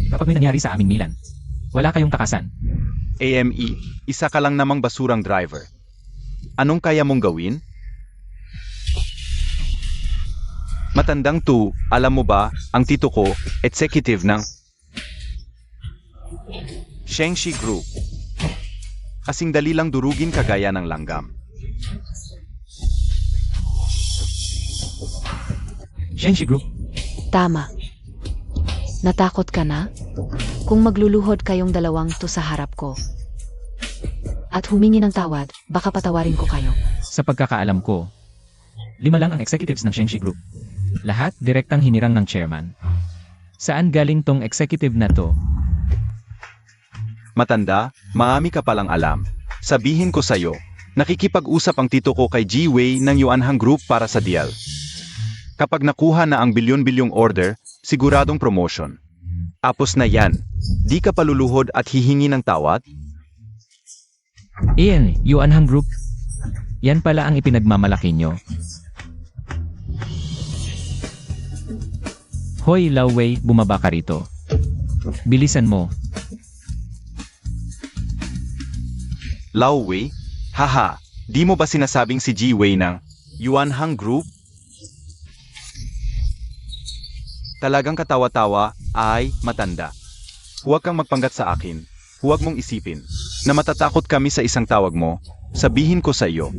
Speaker 2: Kapag may nangyari sa aming Milan, wala kayong takasan.
Speaker 1: AME, isa ka lang namang basurang driver. Anong kaya mong gawin? Matandang to, alam mo ba, ang tito ko, executive ng Shengshi Group. Kasing dali lang durugin kagaya ng langgam.
Speaker 2: Shenshi Group.
Speaker 5: Tama. Natakot ka na? Kung magluluhod kayong dalawang to sa harap ko at humingi ng tawad, baka patawarin ko kayo.
Speaker 2: Sa pagkakaalam ko, 5 lang ang executives ng Shenshi Group. Lahat direktang hinirang ng chairman. Saan galing tong executive na to?
Speaker 1: Matanda, maami ka palang alam. Sabihin ko sa'yo, nakikipag-usap ang tito ko kay G-Wei ng Yuanhang Group para sa deal. Kapag nakuha na ang bilyon-bilyong order, siguradong promotion. Tapos na yan, di ka paluluhod at hihingi ng tawad?
Speaker 2: Iyan, Yuanhang Group. Yan pala ang ipinagmamalaki nyo. Hoy Lao Wei, bumaba ka rito. Bilisan mo.
Speaker 1: Lao Wei? Haha, di mo ba sinasabing si G-Wei ng Yuanhang Group? Talagang katawa-tawa ay matanda. Huwag kang magpanggap sa akin. Huwag mong isipin na matatakot kami sa isang tawag mo. Sabihin ko sa iyo.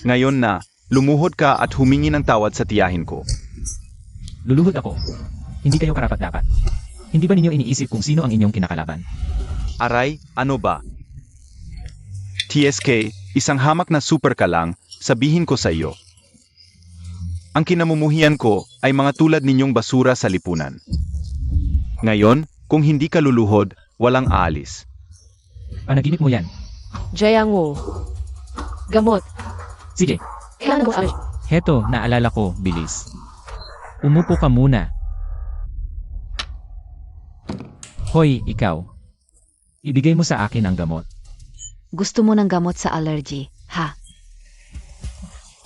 Speaker 1: Ngayon na, lumuhod ka at humingi ng tawad sa tiyahin ko.
Speaker 2: Luluhod ako. Hindi kayo karapat-dapat. Hindi ba ninyo iniisip kung sino ang inyong kinakalaban?
Speaker 1: Aray, ano ba? TSK, isang hamak na super ka lang, sabihin ko sa iyo. Ang kinamumuhian ko ay mga tulad ninyong basura sa lipunan. Ngayon, kung hindi ka luluhod, walang aalis.
Speaker 2: Panaginip mo yan.
Speaker 3: Jiang Wu. Gamot.
Speaker 2: Sige,
Speaker 3: Kailangan ko allergy.
Speaker 2: heto, naalala ko, bilis. Umupo ka muna. Hoy, ikaw. Ibigay mo sa akin ang gamot.
Speaker 5: Gusto mo ng gamot sa allergy, ha?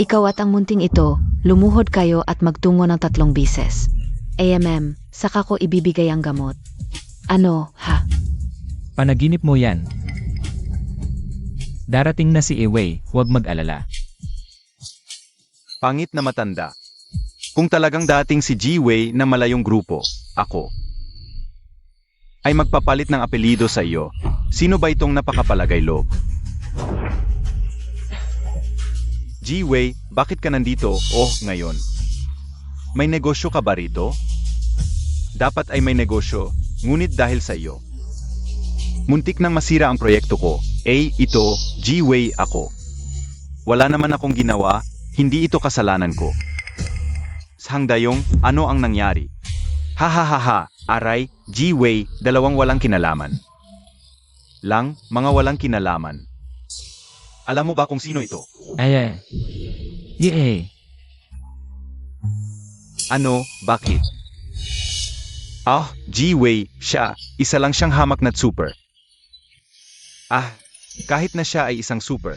Speaker 5: Ikaw at ang munting ito, lumuhod kayo at magtungo ng 3 bises. AMM, saka ko ibibigay ang gamot. Ano, ha?
Speaker 2: Panaginip mo yan. Darating na si Ewei, huwag mag-alala.
Speaker 1: Pangit na matanda. Kung talagang dating si G-Wei na malayong grupo, ako, ay magpapalit ng apelido sa iyo, sino ba itong napakapalagay loob? G-Wei, bakit ka nandito? Oh, ngayon. May negosyo ka ba rito? Dapat ay may negosyo, ngunit dahil sa iyo. Muntik nang masira ang proyekto ko. Ito, G-Wei ako. Wala naman akong ginawa, hindi ito kasalanan ko. Hangdayong, ano ang nangyari? Ha, aray, G-Wei, dalawang walang kinalaman. Mga walang kinalaman. Alam mo ba kung sino ito?
Speaker 2: Ay. Yee.
Speaker 1: Ano, bakit? G-Wei, siya, isa lang siyang hamak na super. Kahit na siya ay isang super.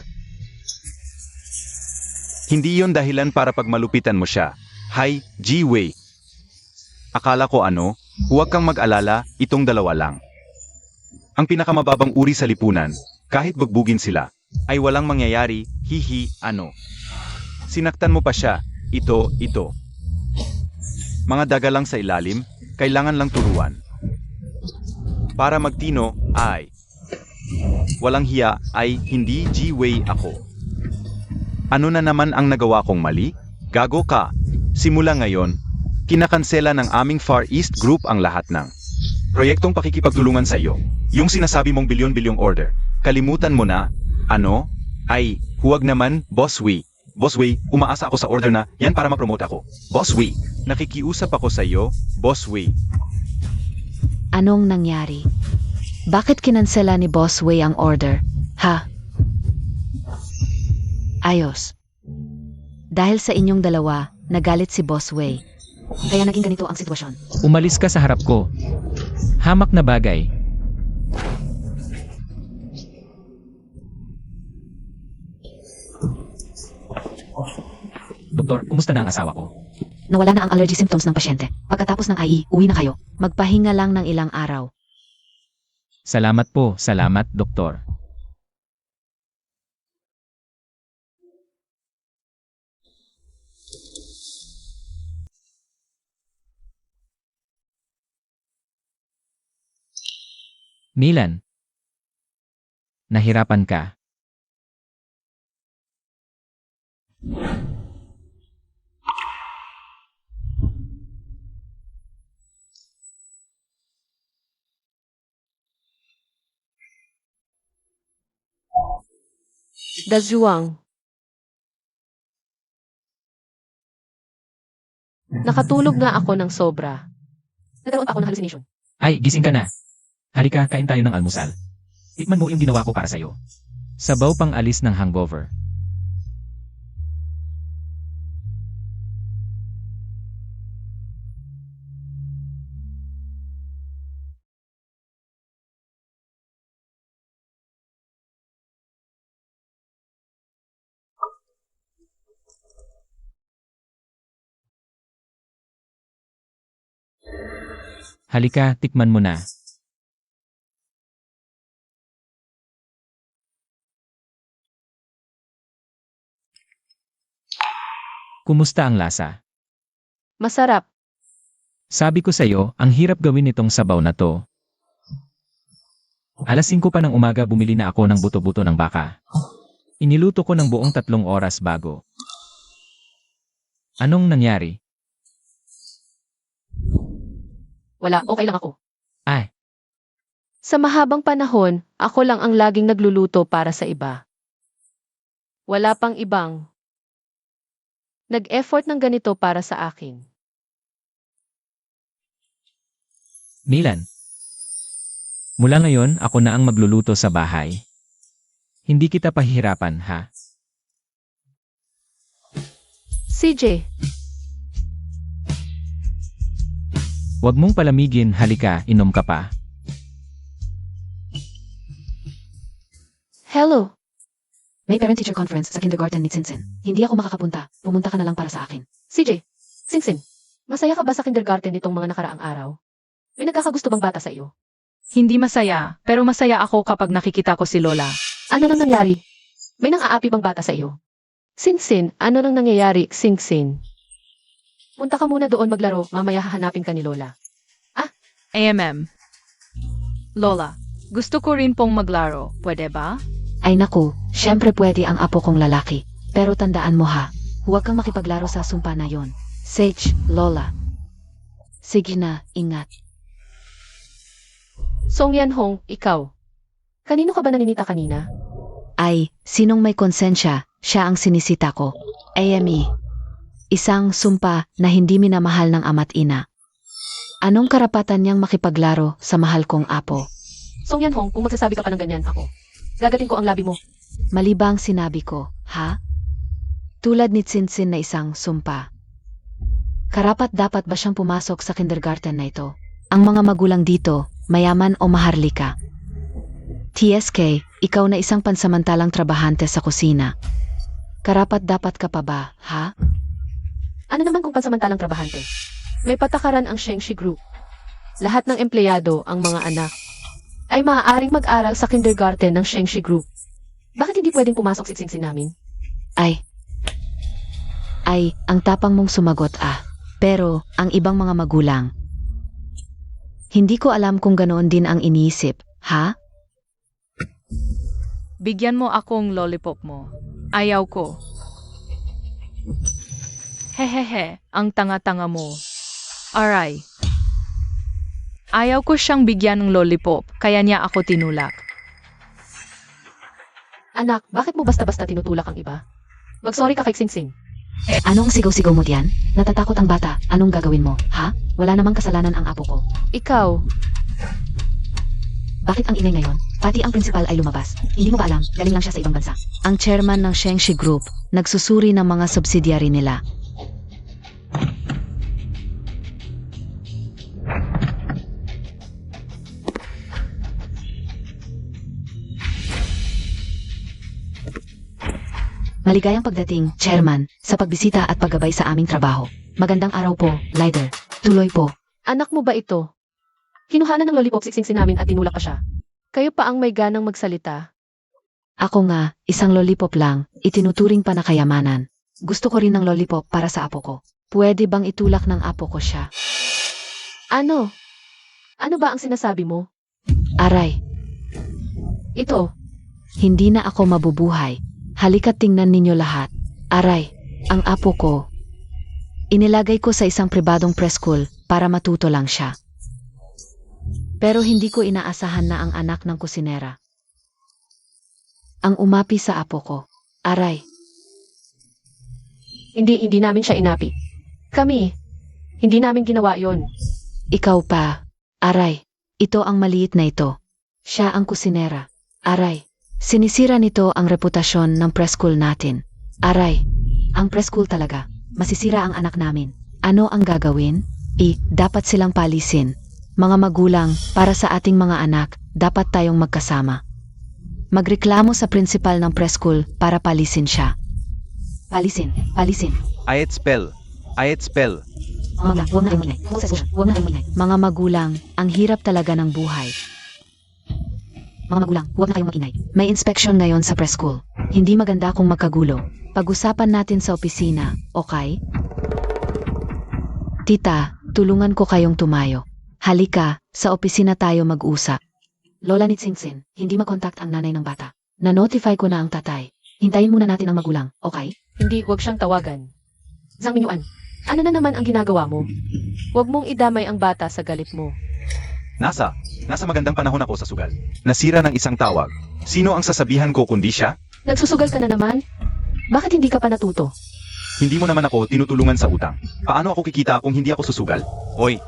Speaker 1: Hindi yon dahilan para pagmalupitan mo siya. Hi, G-Wei. Akala ko huwag kang mag-alala, itong dalawa lang. Ang pinakamababang uri sa lipunan, kahit bugbugin sila, ay walang mangyayari, Sinaktan mo pa siya, ito. Mga daga lang sa ilalim, kailangan lang turuan. Para magtino, walang hiya, hindi G-Wei ako. Ano na naman ang nagawa kong mali? Gago ka. Simula ngayon, kinakansela ng aming Far East Group ang lahat ng proyektong pakikipagtulungan sa iyo. Yung sinasabi mong bilyon-bilyong order, kalimutan mo na. Huwag naman, Boss Wei. Boss Wei, umaasa ako sa order na yan para ma-promote ako. Boss Wei, nakikiusap ako sa iyo, Boss Wei.
Speaker 5: Anong nangyari? Bakit kinansela ni Boss Wei ang order, ha? Ayos. Dahil sa inyong dalawa, nagalit si Boss Wei. Kaya naging ganito ang sitwasyon.
Speaker 2: Umalis ka sa harap ko. Hamak na bagay. Doktor, kumusta na ang asawa ko?
Speaker 5: Nawala na ang allergy symptoms ng pasyente. Pagkatapos ng IE, uwi na kayo. Magpahinga lang ng ilang araw.
Speaker 2: Salamat po, salamat, doktor. Milan, nahirapan ka.
Speaker 3: Dazuang. Nakatulog nga ako ng sobra. Nagkaroon pa ako ng hallucination.
Speaker 2: Ay, gising ka na. Halika, kain tayo ng almusal. Tikman mo yung ginawa ko para sa'yo. Sabaw pang alis ng hangover. Halika, tikman mo na. Kumusta ang lasa?
Speaker 3: Masarap.
Speaker 2: Sabi ko sa'yo, ang hirap gawin itong sabaw na to. Alas 5 pa ng umaga bumili na ako ng buto-buto ng baka. Iniluto ko ng buong 3 oras bago. Anong nangyari?
Speaker 3: Wala, okay lang ako.
Speaker 2: Ay,
Speaker 3: Sa mahabang panahon, ako lang ang laging nagluluto para sa iba. Wala pang ibang nag-effort ng ganito para sa akin.
Speaker 2: Milan. Mula ngayon, ako na ang magluluto sa bahay. Hindi kita pahihirapan, ha?
Speaker 3: CJ,
Speaker 2: Huwag mong palamigin, halika, inom ka pa.
Speaker 3: hello.
Speaker 5: May parent-teacher conference sa kindergarten ni Sinsin. Hindi ako makakapunta. Pumunta ka na lang para sa akin.
Speaker 3: CJ, Singsin, masaya ka ba sa kindergarten nitong mga nakaraang araw? May nagkakagusto bang bata sa iyo?
Speaker 4: Hindi masaya, pero masaya ako kapag nakikita ko si Lola.
Speaker 3: Ano nang nangyari? May nang-aapi bang bata sa iyo? Sinsin, ano nang nangyayari, Singsin? Punta ka muna doon maglaro, mamaya hahanapin ka ni Lola.
Speaker 4: AMM. Lola, gusto ko rin pong maglaro. Pwede ba?
Speaker 5: Ay naku, syempre pwede ang apo kong lalaki. Pero tandaan mo ha, huwag kang makipaglaro sa sumpa na yon. Sage, Lola. Sige na, ingat.
Speaker 3: Song Yan Hong, ikaw. Kanino ka ba naninita kanina?
Speaker 5: Ay, sinong may konsensya, siya ang sinisita ko. AME. Isang sumpa na hindi minamahal ng ama't ina. Anong karapatan niyang makipaglaro sa mahal kong apo?
Speaker 3: Song Yan Hong, kung magsasabi ka pa ng ganyan ako, gagatin ko ang labi mo.
Speaker 5: Malibang sinabi ko, ha? Tulad ni Sinsin na isang sumpa. Karapat dapat ba siyang pumasok sa kindergarten na ito? Ang mga magulang dito, mayaman o maharlika. TSK, ikaw na isang pansamantalang trabahante sa kusina. Karapat dapat ka pa ba, ha?
Speaker 3: Ano naman kung pansamantalang trabahante? May patakaran ang Shengshi Group. Lahat ng empleyado, ang mga anak, ay maaaring mag-aral sa kindergarten ng Shengshi Group. Bakit hindi pwedeng pumasok si Sinsin namin?
Speaker 5: Ay, ang tapang mong sumagot ah. Pero, ang ibang mga magulang. Hindi ko alam kung ganoon din ang iniisip, ha?
Speaker 4: Bigyan mo akong lollipop mo. Ayaw ko. Hehehe, ang tanga-tanga mo. Aray. Ayaw ko siyang bigyan ng lollipop, kaya niya ako tinulak.
Speaker 3: Anak, bakit mo basta-basta tinutulak ang iba? Mag-sorry ka kay Sinsin.
Speaker 5: Anong sigaw-sigaw mo diyan? Natatakot ang bata. Anong gagawin mo, ha? Wala namang kasalanan ang apo ko.
Speaker 3: Ikaw,
Speaker 5: Bakit ang ingay ngayon? Pati ang principal ay lumabas. Hindi mo ba alam? Galing lang siya sa ibang bansa. Ang chairman ng Shengshi Group, nagsusuri ng mga subsidiary nila. Maligayang pagdating, Chairman, sa pagbisita at paggabay sa aming trabaho. Magandang araw po, Leader. Tuloy po.
Speaker 3: anak mo ba ito? Kinuhanan ng lollipop si Sinsin namin at tinulak pa siya. Kayo pa ang may ganang magsalita.
Speaker 5: Ako nga, isang lollipop lang, itinuturing pa na kayamanan. Gusto ko rin ng lollipop para sa apo ko. Pwede bang itulak ng apo ko siya?
Speaker 3: Ano? Ano ba ang sinasabi mo?
Speaker 5: Aray,
Speaker 3: Ito,
Speaker 5: hindi na ako mabubuhay. Halika't tingnan ninyo lahat. Aray, ang apo ko. Inilagay ko sa isang pribadong preschool para matuto lang siya. Pero hindi ko inaasahan na ang anak ng kusinera ang umapi sa apo ko. Aray,
Speaker 3: Hindi namin siya inapi. Kami, hindi namin ginawa yon.
Speaker 5: ikaw pa. Aray, ito ang maliit na ito. Siya ang kusinera. Aray, sinisira nito ang reputasyon ng preschool natin. Aray, ang preschool talaga. Masisira ang anak namin. Ano ang gagawin? Dapat silang palisin. Mga magulang, para sa ating mga anak, dapat tayong magkasama. Magreklamo sa principal ng preschool para palisin siya. Palisin.
Speaker 1: Ayet spell.
Speaker 5: Huwag na kayong ingay. Huwag na kayong ingay. Mga magulang, ang hirap talaga ng buhay. Mga magulang, huwag na kayong magingay. May inspection ngayon sa preschool. Hindi maganda kung magkagulo. Pag-usapan natin sa opisina, okay? Tita, tulungan ko kayong tumayo. Halika, sa opisina tayo mag-usap. Lola ni Tsingtsin, hindi makontakt ang nanay ng bata. Na-notify ko na ang tatay. Hintayin muna natin ang magulang, okay?
Speaker 3: Hindi, huwag siyang tawagan. Zhang Mingyuan, ano na naman ang ginagawa mo? Huwag mong idamay ang bata sa galit mo.
Speaker 1: Nasa magandang panahon ako sa sugal. Nasira ng isang tawag. Sino ang sasabihan ko kundi siya?
Speaker 3: Nagsusugal ka na naman? Bakit hindi ka pa natuto?
Speaker 1: Hindi mo naman ako tinutulungan sa utang. Paano ako kikita kung hindi ako susugal? Oy!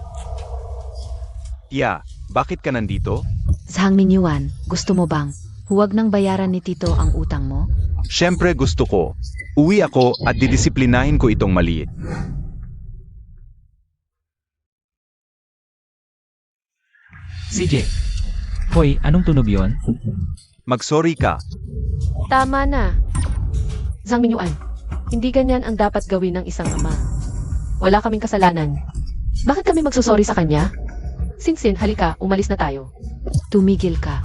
Speaker 1: Tia, bakit ka nandito?
Speaker 5: Zhang Mingyuan, gusto mo bang huwag nang bayaran ni Tito ang utang mo?
Speaker 1: Siyempre gusto ko. Uwi ako at didisiplinahin ko itong maliit.
Speaker 2: CJ. Hoy, anong tunog yon?
Speaker 1: Mag-sorry ka.
Speaker 3: Tama na. Zhang Mingyuan, hindi ganyan ang dapat gawin ng isang ama. Wala kaming kasalanan. Bakit kami magsusorry sa kanya? Tsingtsin, halika, umalis na tayo.
Speaker 5: Tumigil ka.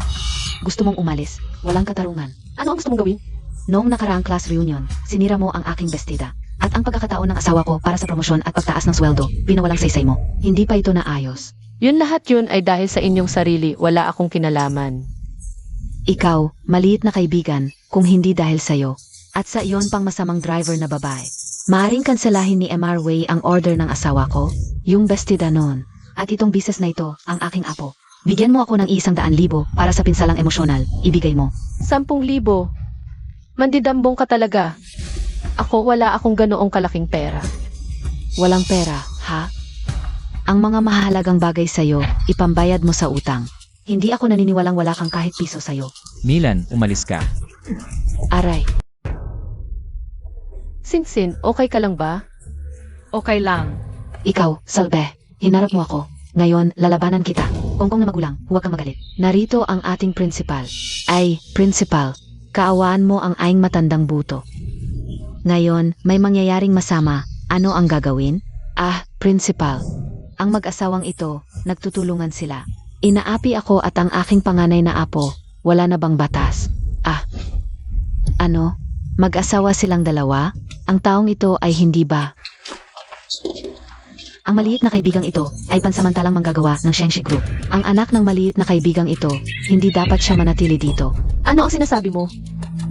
Speaker 5: Gusto mong umalis. Walang katarungan.
Speaker 3: Ano ang gusto mong gawin?
Speaker 5: Noong nakaraang class reunion, sinira mo ang aking bestida. At ang pagkakataon ng asawa ko para sa promosyon at pagtaas ng sweldo, pinawalang saysay mo. Hindi pa ito naayos.
Speaker 3: Yun lahat yun ay dahil sa inyong sarili, wala akong kinalaman.
Speaker 5: Ikaw, maliit na kaibigan, kung hindi dahil sa'yo. At sa iyon pang masamang driver na babae. Maaring kanselahin ni MR Wei ang order ng asawa ko, yung bestida noon. At itong bises na ito, ang aking apo. Bigyan mo ako ng 100,000 para sa pinsalang emosyonal, ibigay mo.
Speaker 3: 10,000. Mandidambong ka talaga. Wala akong ganoong kalaking pera.
Speaker 5: Walang pera, ha? Ang mga mahalagang bagay sa'yo, ipambayad mo sa utang. Hindi ako naniniwalang wala kang kahit piso sa'yo.
Speaker 2: Milan, umalis ka.
Speaker 5: Aray,
Speaker 3: Tsingtsin, okay ka lang ba?
Speaker 4: Okay lang.
Speaker 5: ikaw, Salbe, hinarap mo ako. Ngayon, lalabanan kita. Kongkong na magulang, huwag kang magalit. Narito ang ating principal. Ay, principal, kaawaan mo ang aing matandang buto. Ngayon, may mangyayaring masama. Ano ang gagawin? Principal. Ang mag-asawang ito, nagtutulungan sila. Inaapi ako at ang aking panganay na apo, wala na bang batas? Ano? Mag-asawa silang dalawa? Ang taong ito ay hindi ba? Ang maliit na kaibigang ito ay pansamantalang manggagawa ng Shengshi Group. Ang anak ng maliit na kaibigang ito, hindi dapat siya manatili dito.
Speaker 3: Ano ang sinasabi mo?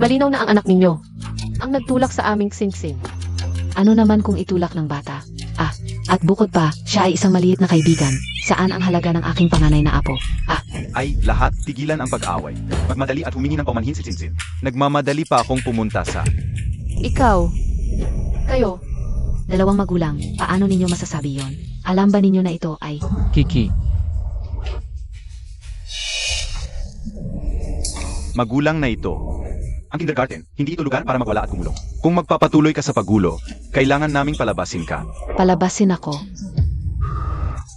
Speaker 3: Malinaw na ang anak ninyo. Ang nagtulak sa aming Tsingtsin.
Speaker 5: Ano naman kung itulak ng bata? At bukod pa, siya ay isang maliit na kaibigan. Saan ang halaga ng aking panganay na apo?
Speaker 1: Ay, lahat, tigilan ang pag-aaway. Magmadali at humingi ng paumanhin si Tsingtsin. Nagmamadali pa akong pumunta sa...
Speaker 3: Ikaw. Kayo.
Speaker 5: Dalawang magulang, paano ninyo masasabi yon? Alam ba ninyo na ito ay...
Speaker 2: Kiki.
Speaker 1: Magulang na ito. Ang kindergarten, hindi ito lugar para magwala at kumulong. Kung magpapatuloy ka sa paggulo, kailangan naming palabasin ka.
Speaker 5: Palabasin ako.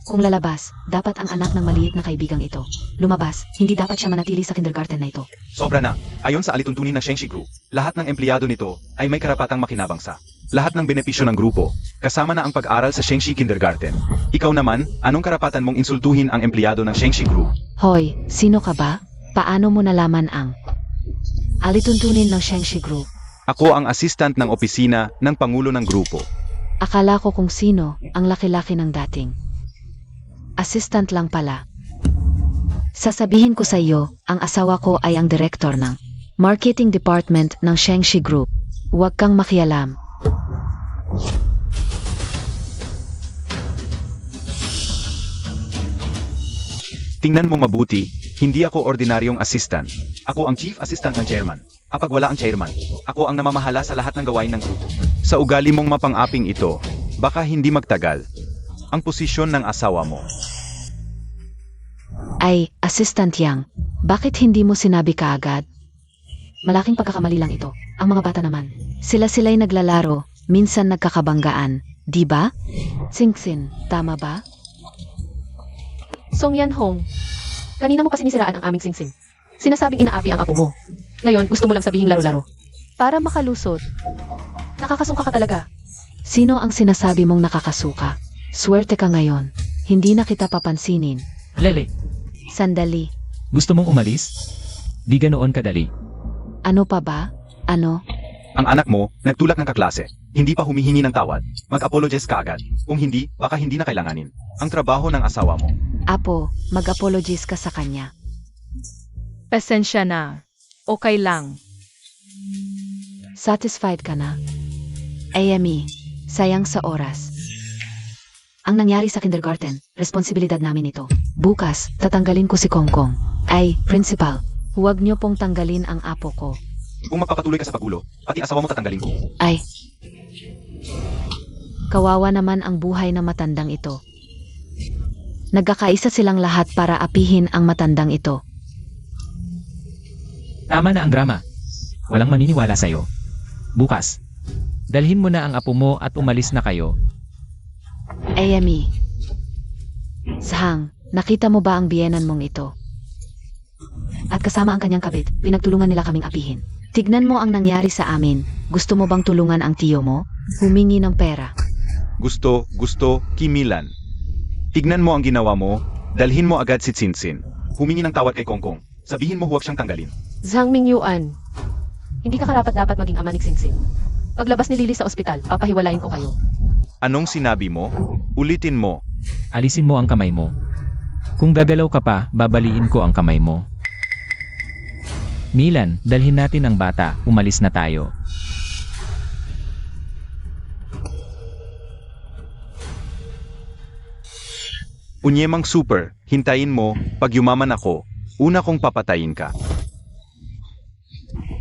Speaker 5: Kung lalabas, dapat ang anak ng maliit na kaibigang ito. Lumabas, hindi dapat siya manatili sa kindergarten na ito.
Speaker 1: Sobra na. Ayon sa alituntunin ng Shengshi Group, lahat ng empleyado nito ay may karapatang makinabang sa lahat ng benepisyo ng grupo, kasama na ang pag-aral sa Shengshi Kindergarten. Ikaw naman, anong karapatan mong insultuhin ang empleyado ng Shengshi Group?
Speaker 5: Hoy, sino ka ba? Paano mo nalaman ang alituntunin ng Shengshi Group?
Speaker 1: Ako ang assistant ng opisina ng Pangulo ng grupo.
Speaker 5: Akala ko kung sino ang laki-laki ng dating. Assistant lang pala. Sasabihin ko sa iyo, ang asawa ko ay ang director ng marketing department ng Shengshi Group. Huwag kang makialam.
Speaker 1: Tingnan mo mabuti, Hindi ako ordinaryong assistant. Ako ang chief assistant ng chairman. Kapag wala ang chairman, ako ang namamahala sa lahat ng gawain ng grupo. Sa ugali mong mapang-aping ito, baka hindi magtagal ang posisyon ng asawa mo.
Speaker 5: Ay, Assistant Yang, bakit hindi mo sinabi kaagad? Malaking pagkakamali lang ito. Ang mga bata naman. Sila-sila'y naglalaro, minsan nagkakabanggaan. Di ba? Singsin, tama ba?
Speaker 3: Song Yan Hong, kanina mo pa sinisiraan ang aming singsing. Sinasabing inaapi ang apo mo. Ngayon, gusto mo lang sabihing laro-laro. Para makalusot. Nakakasuka ka talaga.
Speaker 5: Sino ang sinasabi mong nakakasuka? Swerte ka ngayon. Hindi na kita papansinin.
Speaker 2: Lele,
Speaker 5: Sandali.
Speaker 2: gusto mong umalis? Di ganoon kadali.
Speaker 5: Ano pa ba? Ano?
Speaker 1: Ang anak mo, nagtulak ng kaklase. Hindi pa humihingi ng tawad. Mag-apologize ka agad. Kung hindi, baka hindi na kailanganin. Ang trabaho ng asawa mo.
Speaker 5: Apo, mag-apologize ka sa kanya.
Speaker 4: Pasensya na. Okay lang.
Speaker 5: Satisfied ka na? Amy, sayang sa oras. Ang nangyari sa kindergarten, responsibilidad namin ito. Bukas, tatanggalin ko si Kongkong. Ay, principal, huwag niyo pong tanggalin ang apo ko.
Speaker 1: Kung magpapatuloy ka sa paggulo, pati asawa mo tatanggalin ko.
Speaker 5: Ay, kawawa naman ang buhay ng matandang ito. Nagkakaisa silang lahat para apihin ang matandang ito.
Speaker 2: Tama na ang drama. Walang maniniwala sa'yo. Bukas, dalhin mo na ang apo mo at umalis na kayo.
Speaker 5: Amy, Sahang, nakita mo ba ang biyenan mong ito? At kasama ang kanyang kabit, pinagtulungan nila kaming apihin. Tignan mo ang nangyari sa amin. Gusto mo bang tulungan ang tiyo mo? Humingi ng pera.
Speaker 1: Gusto, Kimilan. Tignan mo ang ginawa mo, dalhin mo agad si Tsinsin. Humingi ng tawad kay Kongkong. Sabihin mo huwag siyang tanggalin.
Speaker 3: Zhang Mingyuan, hindi ka karapat-dapat maging ama ni Xingxing. Paglabas ni Lily sa ospital, papahiwalayin ko kayo.
Speaker 1: Anong sinabi mo? Ulitin mo.
Speaker 2: Alisin mo ang kamay mo. Kung gagalaw ka pa, babaliin ko ang kamay mo. Milan, dalhin natin ang bata, umalis na tayo.
Speaker 1: Unyemang super, hintayin mo, pag yumaman ako, una kong papatayin ka.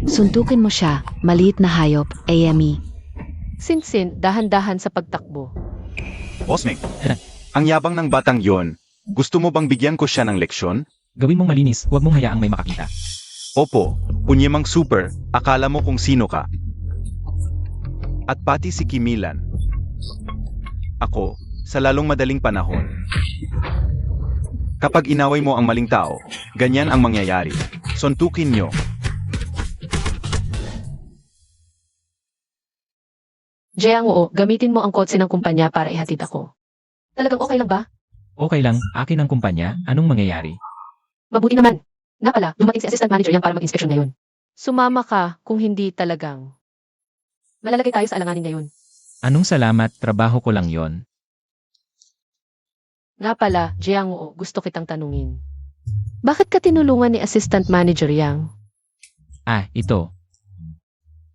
Speaker 5: Suntukin mo siya, maliit na hayop, Amy.
Speaker 3: Sinsin, dahan-dahan sa pagtakbo.
Speaker 1: Bosmeng, ang yabang ng batang yon. Gusto mo bang bigyan ko siya ng leksyon?
Speaker 2: Gawin mong malinis, huwag mong hayaang may makakita.
Speaker 1: Opo, Unyemang super, akala mo kung sino ka. At pati si Kimilan. Ako, sa lalong madaling panahon. Kapag inaway mo ang maling tao, ganyan ang mangyayari. Suntukin nyo.
Speaker 3: Jeang Oo, gamitin mo ang kotse ng kumpanya para ihatid ako. Talagang okay lang ba?
Speaker 2: Okay lang, akin ang kumpanya, anong mangyayari?
Speaker 3: Mabuti naman. Nga pala, dumating si assistant manager yan para mag-inspeksyon ngayon. Sumama ka kung hindi talagang. Malalagay tayo sa alanganin ngayon.
Speaker 2: Anong salamat, trabaho ko lang yon.
Speaker 3: Nga pala, Jeang Oo, gusto kitang tanungin. Bakit ka tinulungan ni assistant manager Yang?
Speaker 2: Ah, ito.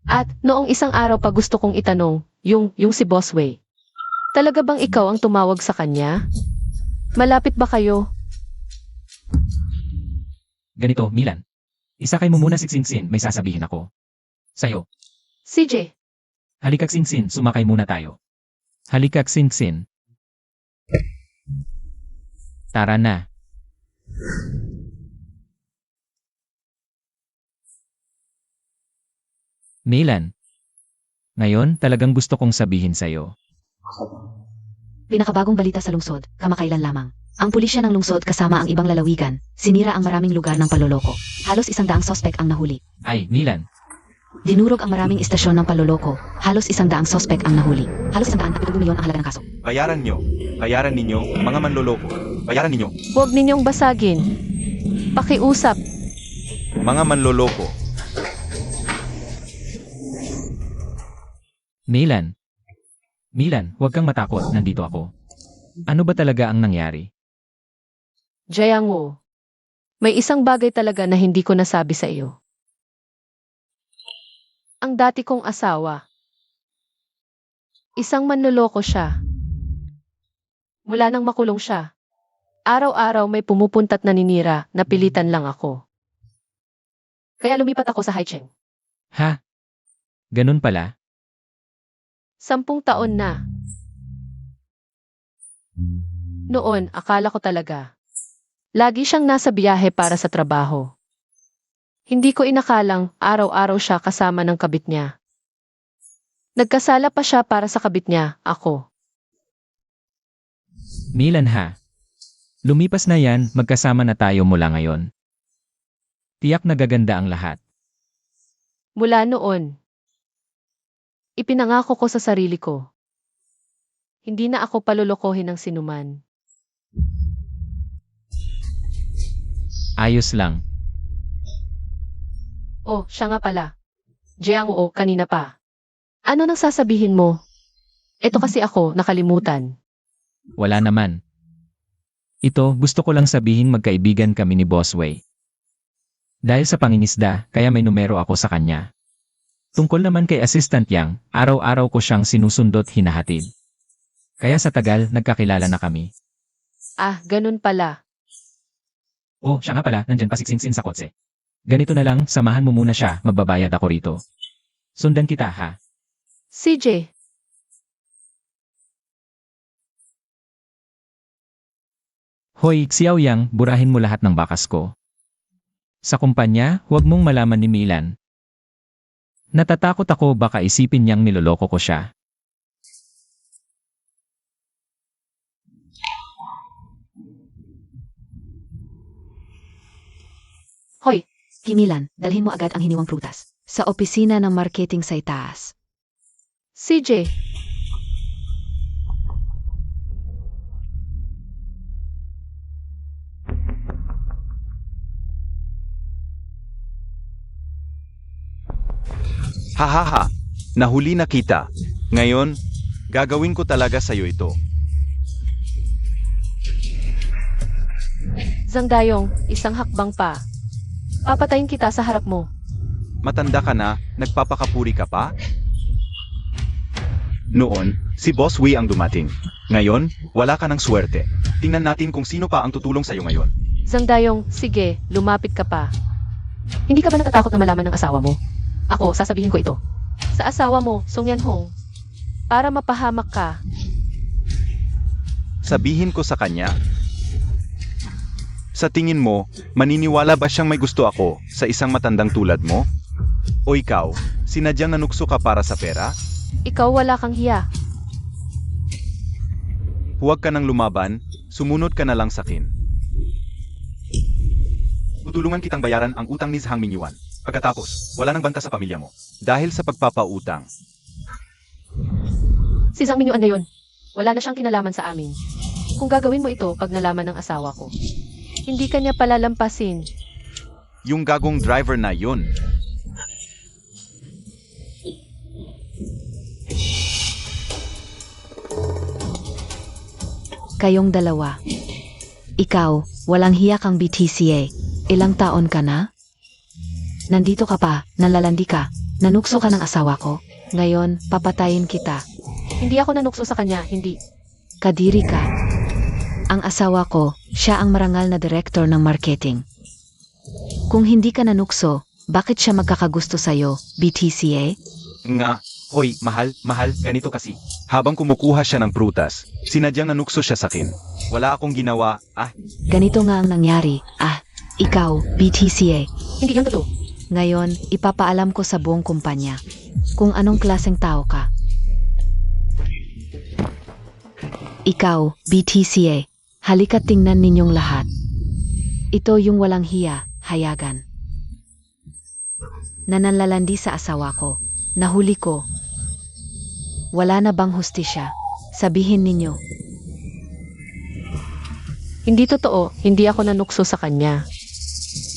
Speaker 3: At noong isang araw pa gusto kong itanong, yung si Boss Wei. Talaga bang ikaw ang tumawag sa kanya? Malapit ba kayo?
Speaker 2: Ganito, Milan. Isakay mo muna si Xingxin, may sasabihin ako. Sa'yo.
Speaker 3: CJ,
Speaker 2: Halika Xingxin, sumakay muna tayo. Halika Xingxin. Tara na. Milan. Ngayon, talagang gusto kong sabihin sa'yo.
Speaker 5: Pinakabagong balita sa lungsod, kamakailan lamang. Ang pulisya ng lungsod kasama ang ibang lalawigan, sinira ang maraming lugar ng paloloko. Halos 100 sospek ang nahuli.
Speaker 2: Ay, Milan.
Speaker 5: Dinurog ang maraming istasyon ng paloloko. Halos 100 sospek ang nahuli. Halos 100 milyon ang halaga ng kaso.
Speaker 1: Bayaran nyo. Bayaran ninyo, mga manloloko. Bayaran ninyo,
Speaker 3: huwag ninyong basagin. Pakiusap.
Speaker 1: mga manloloko.
Speaker 2: Milan. Milan, huwag kang matakot, nandito ako. Ano ba talaga ang nangyari?
Speaker 3: Jeang Oo, may isang bagay talaga na hindi ko nasabi sa iyo. Ang dati kong asawa. Isang manloloko siya. Mula nang makulong siya. Araw-araw may pumupunta't naninira, napilitan lang ako. Kaya lumipat ako sa Haicheng.
Speaker 2: Ha? Ganun pala?
Speaker 3: 10 taon na. Noon, akala ko talaga. Lagi siyang nasa biyahe para sa trabaho. Hindi ko inakalang araw-araw siya kasama ng kabit niya. Nagkasala pa siya para sa kabit niya, ako.
Speaker 2: Milan ha? Lumipas na yan, magkasama na tayo mula ngayon. Tiyak na gaganda ang lahat.
Speaker 3: Mula noon, ipinangako ko sa sarili ko. Hindi na ako palulukohin ng sinuman.
Speaker 2: Ayos lang.
Speaker 3: Oh, siya nga pala. Jiang Oo, kanina pa. Ano nang sasabihin mo? Ito kasi ako, nakalimutan.
Speaker 2: Wala naman. Ito, gusto ko lang sabihin magkaibigan kami ni Boss Wei. Dahil sa pangingisda, kaya may numero ako sa kanya. Tungkol naman kay Assistant Yang, araw-araw ko siyang sinusundot hinahatid. Kaya sa tagal, nagkakilala na kami.
Speaker 3: Ah, ganun pala.
Speaker 2: Oh, siya nga pala, nandyan pa si Xinxin sa kotse. Ganito na lang, samahan mo muna siya, magbabayad ako rito. Sundan kita ha.
Speaker 3: CJ,
Speaker 2: Hoy, Xiao Yang, burahin mo lahat ng bakas ko. Sa kumpanya, huwag mong malaman ni Milan. Natatakot ako baka isipin niyang niloloko ko siya.
Speaker 3: hoy,
Speaker 5: Kimilan, dalhin mo agad ang hiniwang prutas. Sa opisina ng marketing sa itaas.
Speaker 3: CJ,
Speaker 1: Hahaha, nahuli na kita. Ngayon, gagawin ko talaga sa'yo ito.
Speaker 3: Zhang Dayong, isang hakbang pa. Papatayin kita sa harap mo.
Speaker 1: Matanda ka na, nagpapakapuri ka pa? Noon, si Boss Wei ang dumating. Ngayon, wala ka ng swerte. Tingnan natin kung sino pa ang tutulong sa'yo ngayon.
Speaker 3: Zhang Dayong, sige, lumapit ka pa. Hindi ka ba natatakot na malaman ng asawa mo? Ako, sasabihin ko ito. Sa asawa mo, Song Yanhong, para mapahamak ka.
Speaker 1: Sabihin ko sa kanya. Sa tingin mo, maniniwala ba siyang may gusto ako sa isang matandang tulad mo? O ikaw, sinadyang nanukso ka para sa pera?
Speaker 3: Ikaw wala kang hiya.
Speaker 1: Huwag ka nang lumaban, sumunod ka na lang sa akin. Tutulungan kitang bayaran ang utang ni Zhang Mingyuan. Pagkatapos, wala nang banta sa pamilya mo. Dahil sa pagpapautang.
Speaker 3: Si Zhang Mingyuan na yun. Wala na siyang kinalaman sa amin. Kung gagawin mo ito pag nalaman ng asawa ko, hindi ka niya palalampasin.
Speaker 1: Yung gagong driver na yun.
Speaker 5: Kayong dalawa. Ikaw, walang hiya kang BTCA. Ilang taon ka na? Nandito ka pa, nalalandi ka. Nanukso ka ng asawa ko. Ngayon, papatayin kita.
Speaker 3: Hindi ako nanukso sa kanya, hindi.
Speaker 5: Kadiri ka. Ang asawa ko, siya ang marangal na director ng marketing. Kung hindi ka nanukso, bakit siya magkakagusto sa'yo, BTCA?
Speaker 1: Nga, hoy, mahal, ganito kasi. Habang kumukuha siya ng prutas, sinadyang nanukso siya sa akin. Wala akong ginawa,
Speaker 5: Ganito nga ang nangyari. Ikaw, BTCA.
Speaker 3: Hindi yan totoo.
Speaker 5: Ngayon, ipapaalam ko sa buong kumpanya kung anong klaseng tao ka. Ikaw, BTCA. Halika't tingnan ninyong lahat. Ito yung walang hiya, hayagan. Nananlalandi sa asawa ko. Nahuli ko. Wala na bang hustisya? Sabihin ninyo.
Speaker 3: Hindi totoo, hindi ako nanukso sa kanya.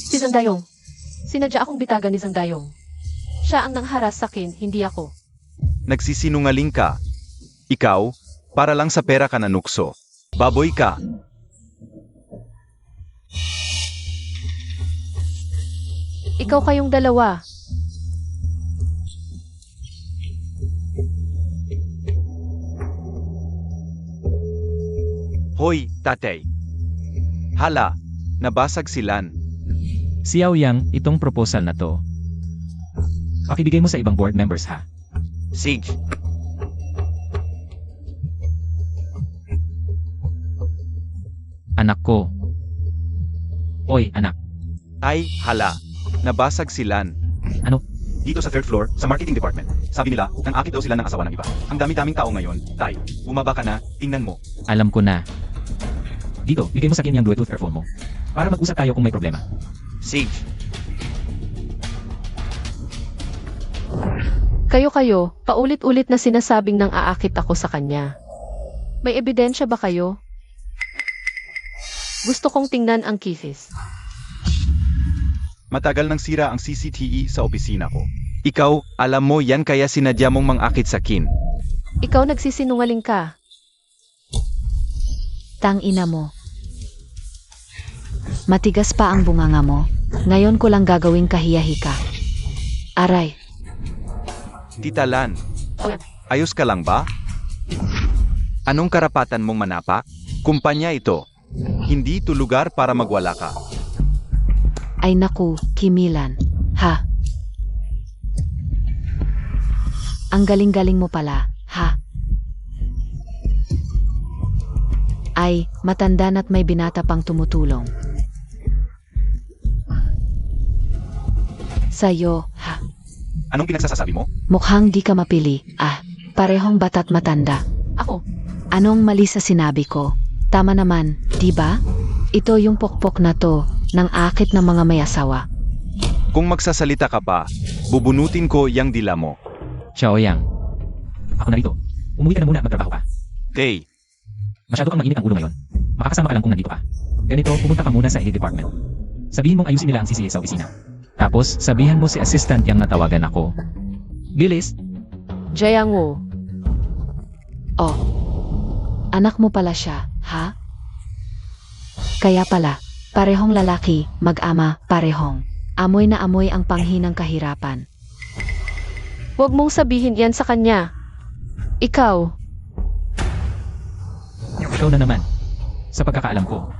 Speaker 3: Si Zhang Dayong. Sinadya akong bitagan ni Zhang Dayong. Siya ang nangharas sa akin, hindi ako.
Speaker 1: nagsisinungaling ka. Ikaw, para lang sa pera ka nanukso. Baboy ka.
Speaker 3: Ikaw kayong dalawa.
Speaker 1: Hoy, tatay. Hala, nabasag silan.
Speaker 2: Xiao Yang, itong proposal na to. Pakibigay mo sa ibang board members ha.
Speaker 1: Sige.
Speaker 2: Anak ko. Oy, anak.
Speaker 1: Ay, hala, nabasag silan.
Speaker 2: Ano?
Speaker 1: Dito sa third floor, sa marketing department. Sabi nila, nang akit daw sila ng asawa ng iba. Ang dami-daming tao ngayon. Tay, bumaba ka na, tingnan mo.
Speaker 2: Alam ko na. Dito, bigay mo sa akin yung Bluetooth earphone mo. Para mag-usap tayo kung may problema.
Speaker 1: Sige.
Speaker 3: Kayo, paulit-ulit na sinasabing nang aakit ako sa kanya. May ebidensya ba kayo? Gusto kong tingnan ang kisses.
Speaker 1: Matagal nang sira ang CCTV sa opisina ko. Ikaw, alam mo yan kaya sinadya mong mangakit sa kin.
Speaker 3: Ikaw nagsisinungaling ka.
Speaker 5: Tangina mo. Matigas pa ang bunganga mo. Ngayon ko lang gagawing kahiyahi ka. Aray,
Speaker 1: Tita Lan, ayos ka lang ba? Anong karapatan mong manapa? Kumpanya ito. Hindi ito lugar para magwala ka.
Speaker 5: ay naku, Kimilan. Ha? Ang galing-galing mo pala, ha? Ay, matanda na't may binata pang tumutulong. Sa'yo, ha?
Speaker 1: Anong pinagsasasabi mo?
Speaker 5: Mukhang di ka mapili, ah. Parehong bata't matanda.
Speaker 3: Ako,
Speaker 5: Anong mali sa sinabi ko? Tama naman, di ba? Ito yung pokpok na to, ng akit ng mga may asawa.
Speaker 1: Kung magsasalita ka pa, bubunutin ko yang dila mo.
Speaker 2: Xiao Yang. Ako na rito. Umuwi ka na muna at magtrabaho ka.
Speaker 1: Tay,
Speaker 2: Masyado kang mainit ang ulo ngayon. Makakasama ka lang kung nandito ka. Ganito, pumunta ka muna sa edit department. Sabihin mong ayusin nila ang CCA sa opisina. Tapos, sabihan mo si assistant yang natawagan ako. Bilis!
Speaker 3: Jayango.
Speaker 5: Oh, anak mo pala siya, ha? Kaya pala, parehong lalaki, mag-ama, parehong. Amoy na amoy ang panghinang kahirapan.
Speaker 3: Huwag mong sabihin yan sa kanya. Ikaw,
Speaker 2: Ikaw na naman. Sa pagkakaalam ko,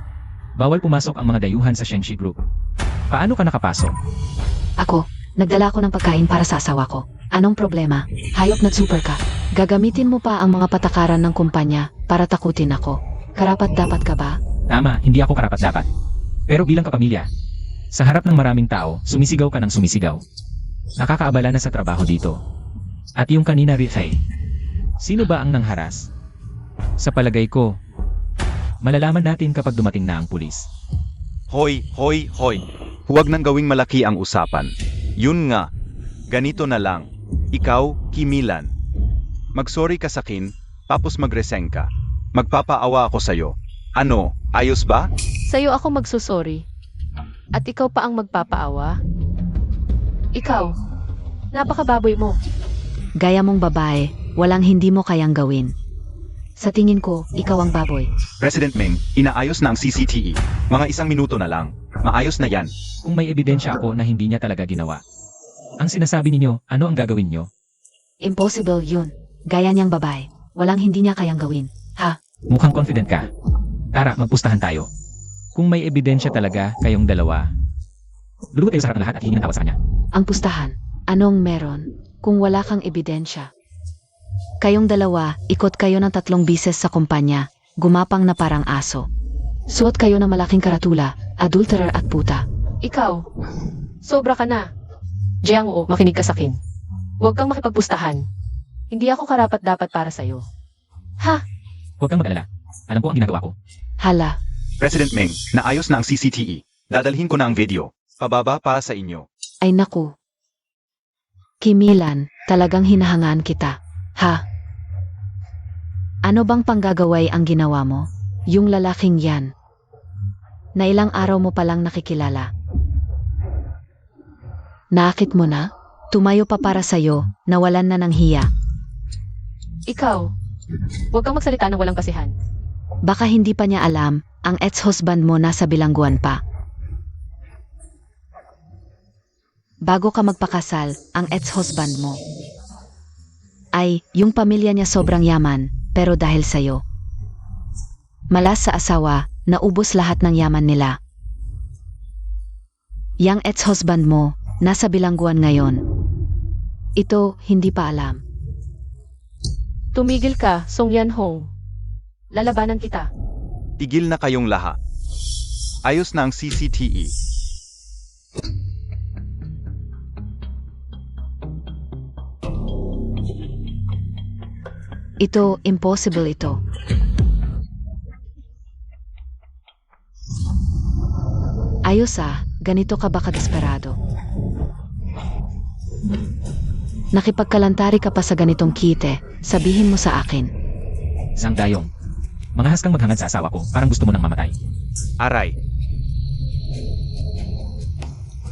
Speaker 2: bawal pumasok ang mga dayuhan sa Shengshi Group. Paano ka nakapasok?
Speaker 5: Ako, nagdala ko ng pagkain para sa asawa ko. Anong problema? Hayop na super ka. Gagamitin mo pa ang mga patakaran ng kumpanya para takutin ako. Karapat dapat ka ba?
Speaker 2: Tama, hindi ako karapat-dapat. Pero bilang kapamilya, sa harap ng maraming tao, sumisigaw ka ng sumisigaw. Nakakaabala na sa trabaho dito. At yung kanina Rithai, sino ba ang nangharas? Sa palagay ko, malalaman natin kapag dumating na ang pulis.
Speaker 1: hoy, hoy, hoy. Huwag nang gawing malaki ang usapan. Yun nga, ganito na lang. Ikaw, Kimilan. Magsorry ka sa akin, tapos magresign ka. Magpapaawa ako sa'yo. Ano, ayos ba?
Speaker 3: sa'yo ako magsusorry. At ikaw pa ang magpapaawa. Ikaw, napakababoy mo.
Speaker 5: Gaya mong babae, walang hindi mo kayang gawin. Sa tingin ko, ikaw ang baboy.
Speaker 1: President Meng, inaayos na ang CCTV. Mga 1 minuto na lang. Maayos na yan.
Speaker 2: Kung may ebidensya ako na hindi niya talaga ginawa. Ang sinasabi ninyo, ano ang gagawin nyo?
Speaker 5: Impossible yun. Gaya niyang babae. Walang hindi niya kayang gawin. Ha?
Speaker 2: Mukhang confident ka. Tara, magpustahan tayo. Kung may ebidensya talaga kayong dalawa, lulugot kayo sa harap ng lahat at hihingi ng tawad sa kanya.
Speaker 5: Ang pustahan. Anong meron kung wala kang ebidensya? Kayong dalawa, ikot kayo ng 3 bises sa kumpanya, gumapang na parang aso. Suot kayo ng malaking karatula, adulterer at puta.
Speaker 3: Ikaw, sobra ka na. Jayango, makinig ka sa akin. Huwag kang makipagpustahan. Hindi ako karapat-dapat para sa'yo. Ha?
Speaker 2: Huwag kang mag-alala. Alam ko ang ginagawa ko.
Speaker 5: Hala,
Speaker 1: President Meng, naayos na ang CCTV. Dadalhin ko na ang video. Pababa para sa inyo.
Speaker 5: ay naku. Kimilan, talagang hinahangaan kita. Ha? Ano bang panggagaway ang ginawa mo? Yung lalaking yan. Na ilang araw mo palang nakikilala. Naakit mo na? Tumayo pa para sa'yo, nawalan na ng hiya.
Speaker 3: Ikaw, huwag kang magsalita ng walang kasihan.
Speaker 5: Baka hindi pa niya alam, ang ex-husband mo nasa bilangguan pa. Bago ka magpakasal, ang ex-husband mo. Ay, yung pamilya niya sobrang yaman, pero dahil sa'yo. Malas sa asawa, naubos lahat ng yaman nila. Yang ex-husband mo, nasa bilangguan ngayon. Ito, hindi pa alam.
Speaker 3: Tumigil ka, Song Yan-hong. Lalabanan kita.
Speaker 1: Tigil na kayong lahat. Ayos na ang CCTE.
Speaker 5: Ito, impossible ito. Ayos ganito ka ba kadesperado? Nakipagkalantari ka pa sa ganitong kite, sabihin mo sa akin.
Speaker 2: Zhang Dayong, manghahas kang maghangad sa asawa ko, parang gusto mo nang mamatay.
Speaker 1: Aray.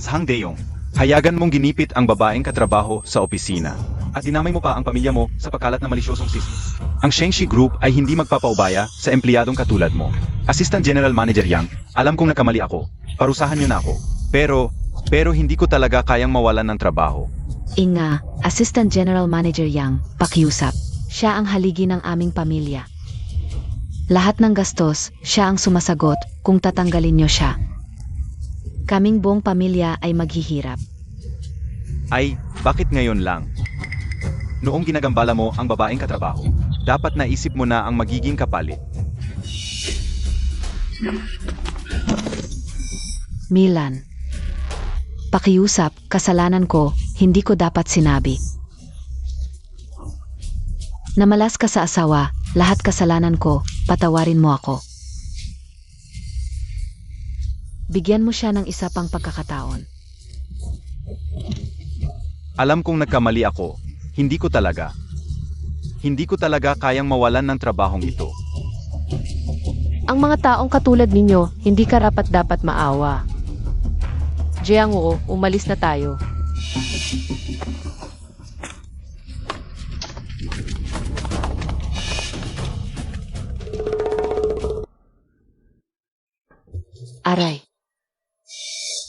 Speaker 1: Sang Deyong, hayagan mong ginipit ang babaeng katrabaho sa opisina. At dinamay mo pa ang pamilya mo sa pagkalat ng malisyosong sismis. Ang Shengshi Group ay hindi magpapaubaya sa empleyadong katulad mo. Assistant General Manager Yang, alam kong nakamali ako. Parusahan niyo na ako. Pero hindi ko talaga kayang mawalan ng trabaho.
Speaker 5: Inga, Assistant General Manager Yang, pakiusap. Siya ang haligi ng aming pamilya. Lahat ng gastos, siya ang sumasagot kung tatanggalin niyo siya. Kaming buong pamilya ay maghihirap.
Speaker 1: Ay, bakit ngayon lang? Noong ginagambala mo ang babaeng katrabaho, dapat naisip mo na ang magiging kapalit.
Speaker 5: Milan. Pakiusap, kasalanan ko, hindi ko dapat sinabi. Namalas ka sa asawa, lahat kasalanan ko, patawarin mo ako. Bigyan mo siya ng isa pang pagkakataon.
Speaker 1: Alam kong nagkamali ako, hindi ko talaga kayang mawalan ng trabahong ito.
Speaker 3: Ang mga taong katulad ninyo, hindi karapat-dapat maawa. Jiang-woo, umalis na tayo.
Speaker 5: Aray.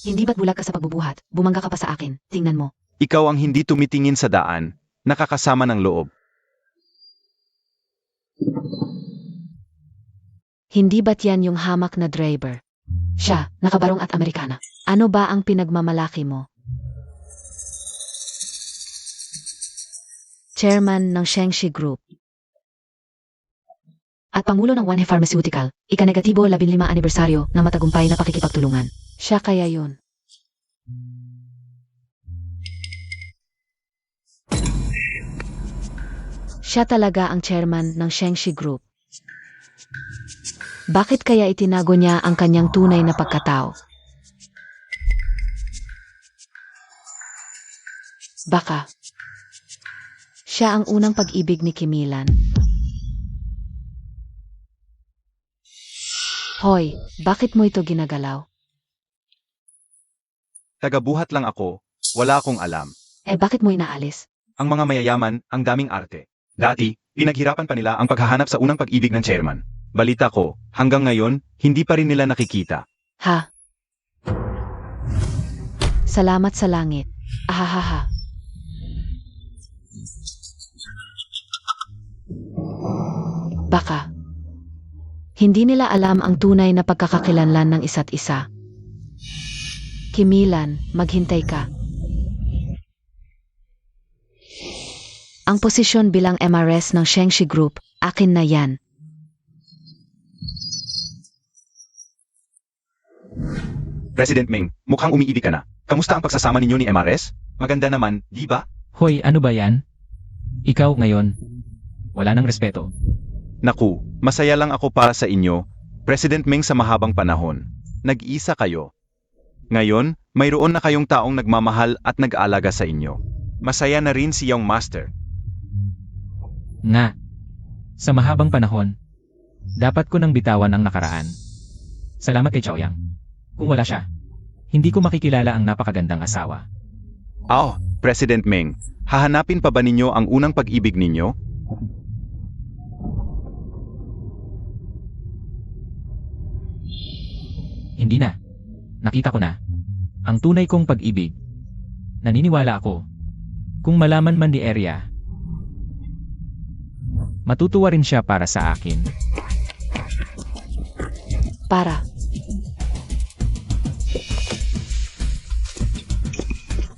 Speaker 5: Hindi ba't bulag ka sa pagbubuhat? Bumangga ka pa sa akin. Tingnan mo.
Speaker 1: Ikaw ang hindi tumitingin sa daan, nakakasama ng loob.
Speaker 5: Hindi ba't yan yung hamak na driver? Siya, nakabarong at Amerikana. Ano ba ang pinagmamalaki mo? Chairman ng Shengshi Group. At Pangulo ng One Pharmaceutical, ika-negatibo 15 anibersaryo ng matagumpay na pakikipagtulungan. Siya kaya yun. Siya talaga ang chairman ng Shengshi Group. Bakit kaya itinago niya ang kanyang tunay na pagkatao? Baka siya ang unang pag-ibig ni Kimilan. Hoy, bakit mo ito ginagalaw?
Speaker 1: Tagabuhat lang ako, wala akong alam.
Speaker 5: Bakit mo inaalis?
Speaker 1: Ang mga mayayaman, ang daming arte. Dati, pinaghirapan pa nila ang paghahanap sa unang pag-ibig ng chairman. Balita ko, hanggang ngayon, hindi pa rin nila nakikita.
Speaker 5: Ha? Salamat sa langit. Ahahaha. Baka. Hindi nila alam ang tunay na pagkakakilanlan ng isa't isa. Kimilan, maghintay ka. Ang posisyon bilang MRS ng Shengshi Group, akin na yan.
Speaker 1: President Meng, mukhang umiibig ka na. Kamusta ang pagsasama ninyo ni MRS? Maganda naman, di ba?
Speaker 2: Hoy, ano ba yan? Ikaw ngayon, wala nang respeto.
Speaker 1: Naku, masaya lang ako para sa inyo, President Meng sa mahabang panahon. Nag-isa kayo. Ngayon, mayroon na kayong taong nagmamahal at nag-aalaga sa inyo. Masaya na rin si Young Master.
Speaker 2: Nga, sa mahabang panahon, dapat ko nang bitawan ang nakaraan. Salamat kay Chaoyang. Kung wala siya, hindi ko makikilala ang napakagandang asawa.
Speaker 1: President Meng, hahanapin pa ba ninyo ang unang pag-ibig ninyo?
Speaker 2: Hindi na. Nakita ko na. Ang tunay kong pag-ibig. Naniniwala ako. Kung malaman man ni Area, matutuwa rin siya para sa akin.
Speaker 5: Para.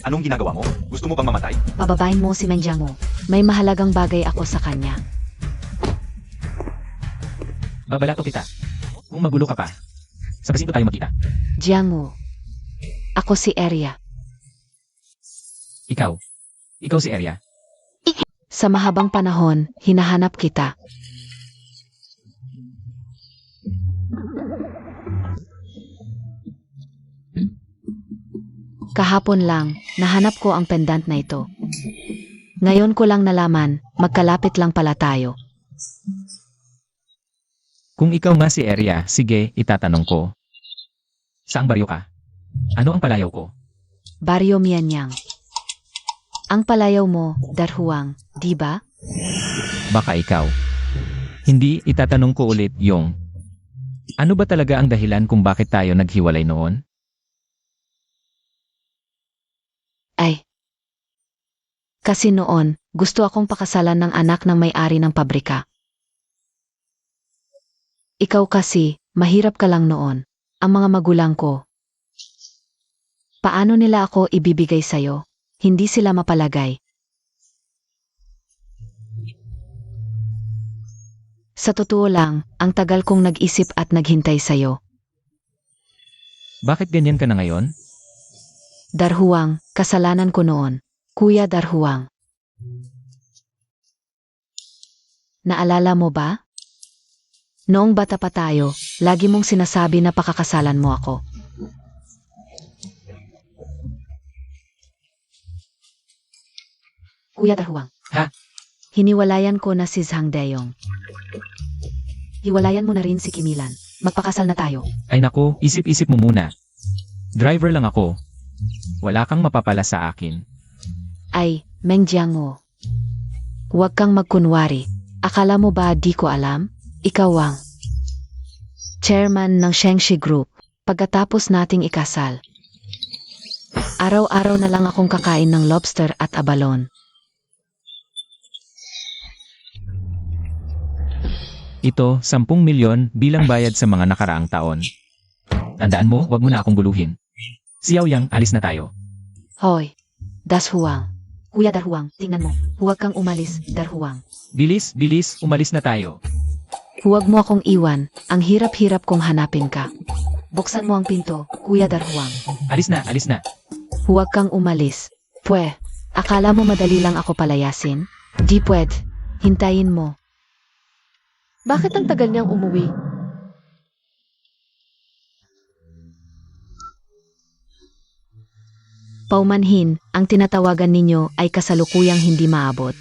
Speaker 1: Anong ginagawa mo? Gusto mo bang mamatay?
Speaker 5: Pababain mo si Menjiang Wu. May mahalagang bagay ako sa kanya.
Speaker 2: Babalato kita. Kung magulo ka pa, sa presinto tayo magkita.
Speaker 5: Jiang Wu. Ako si Eria.
Speaker 2: Ikaw. Ikaw si Eria.
Speaker 5: Sa mahabang panahon, hinahanap kita. Kahapon lang, nahanap ko ang pendant na ito. Ngayon ko lang nalaman, magkalapit lang pala tayo.
Speaker 2: Kung ikaw nga si Eria, sige, itatanong ko. Saang baryo ka? Ano ang palayaw ko?
Speaker 5: Baryo Mianyang. Ang palayaw mo, Darhuang, di ba?
Speaker 2: Baka ikaw. Hindi, itatanong ko ulit yung, ano ba talaga ang dahilan kung bakit tayo naghiwalay noon?
Speaker 5: Ay. Kasi noon, gusto akong pakasalan ng anak ng may-ari ng pabrika. Ikaw kasi, mahirap ka lang noon. Ang mga magulang ko. Paano nila ako ibibigay sa'yo? Hindi sila mapalagay. Sa totoo lang, ang tagal kong nag-isip at naghintay sa'yo.
Speaker 2: Bakit ganyan ka na ngayon?
Speaker 5: Darhuang, kasalanan ko noon. Kuya Darhuang. Naalala mo ba? Noong bata pa tayo, lagi mong sinasabi na pakakasalan mo ako. Kuya Darhuang.
Speaker 2: Ha?
Speaker 5: Hiniwalayan ko na si Zhang Deyong. Hiwalayan mo na rin si Kimilan. Magpakasal na tayo.
Speaker 2: Ay nako, isip-isip mo muna. Driver lang ako. Wala kang mapapala sa akin.
Speaker 5: Ay, Menjiang Wu. Huwag kang magkunwari. Akala mo ba di ko alam? Ikaw ang chairman ng Shengshi Group. Pagkatapos nating ikasal. Araw-araw na lang akong kakain ng lobster at abalon.
Speaker 2: Ito, 10 milyon bilang bayad sa mga nakaraang taon. Tandaan mo, wag mo na akong guluhin. Si Yao Yang, alis na tayo.
Speaker 5: Hoy, Dashuang. Kuya Darhuang, tingnan mo. Huwag kang umalis, Darhuang.
Speaker 2: Bilis, bilis, umalis na tayo.
Speaker 5: Huwag mo akong iwan. Ang hirap-hirap kong hanapin ka. Buksan mo ang pinto, Kuya Darhuang.
Speaker 2: Alis na, alis na.
Speaker 5: Huwag kang umalis. Pwe, akala mo madali lang ako palayasin? Di pwed. Hintayin mo.
Speaker 3: Bakit ang tagal niyang umuwi?
Speaker 5: Paumanhin, ang tinatawagan ninyo ay kasalukuyang hindi maabot.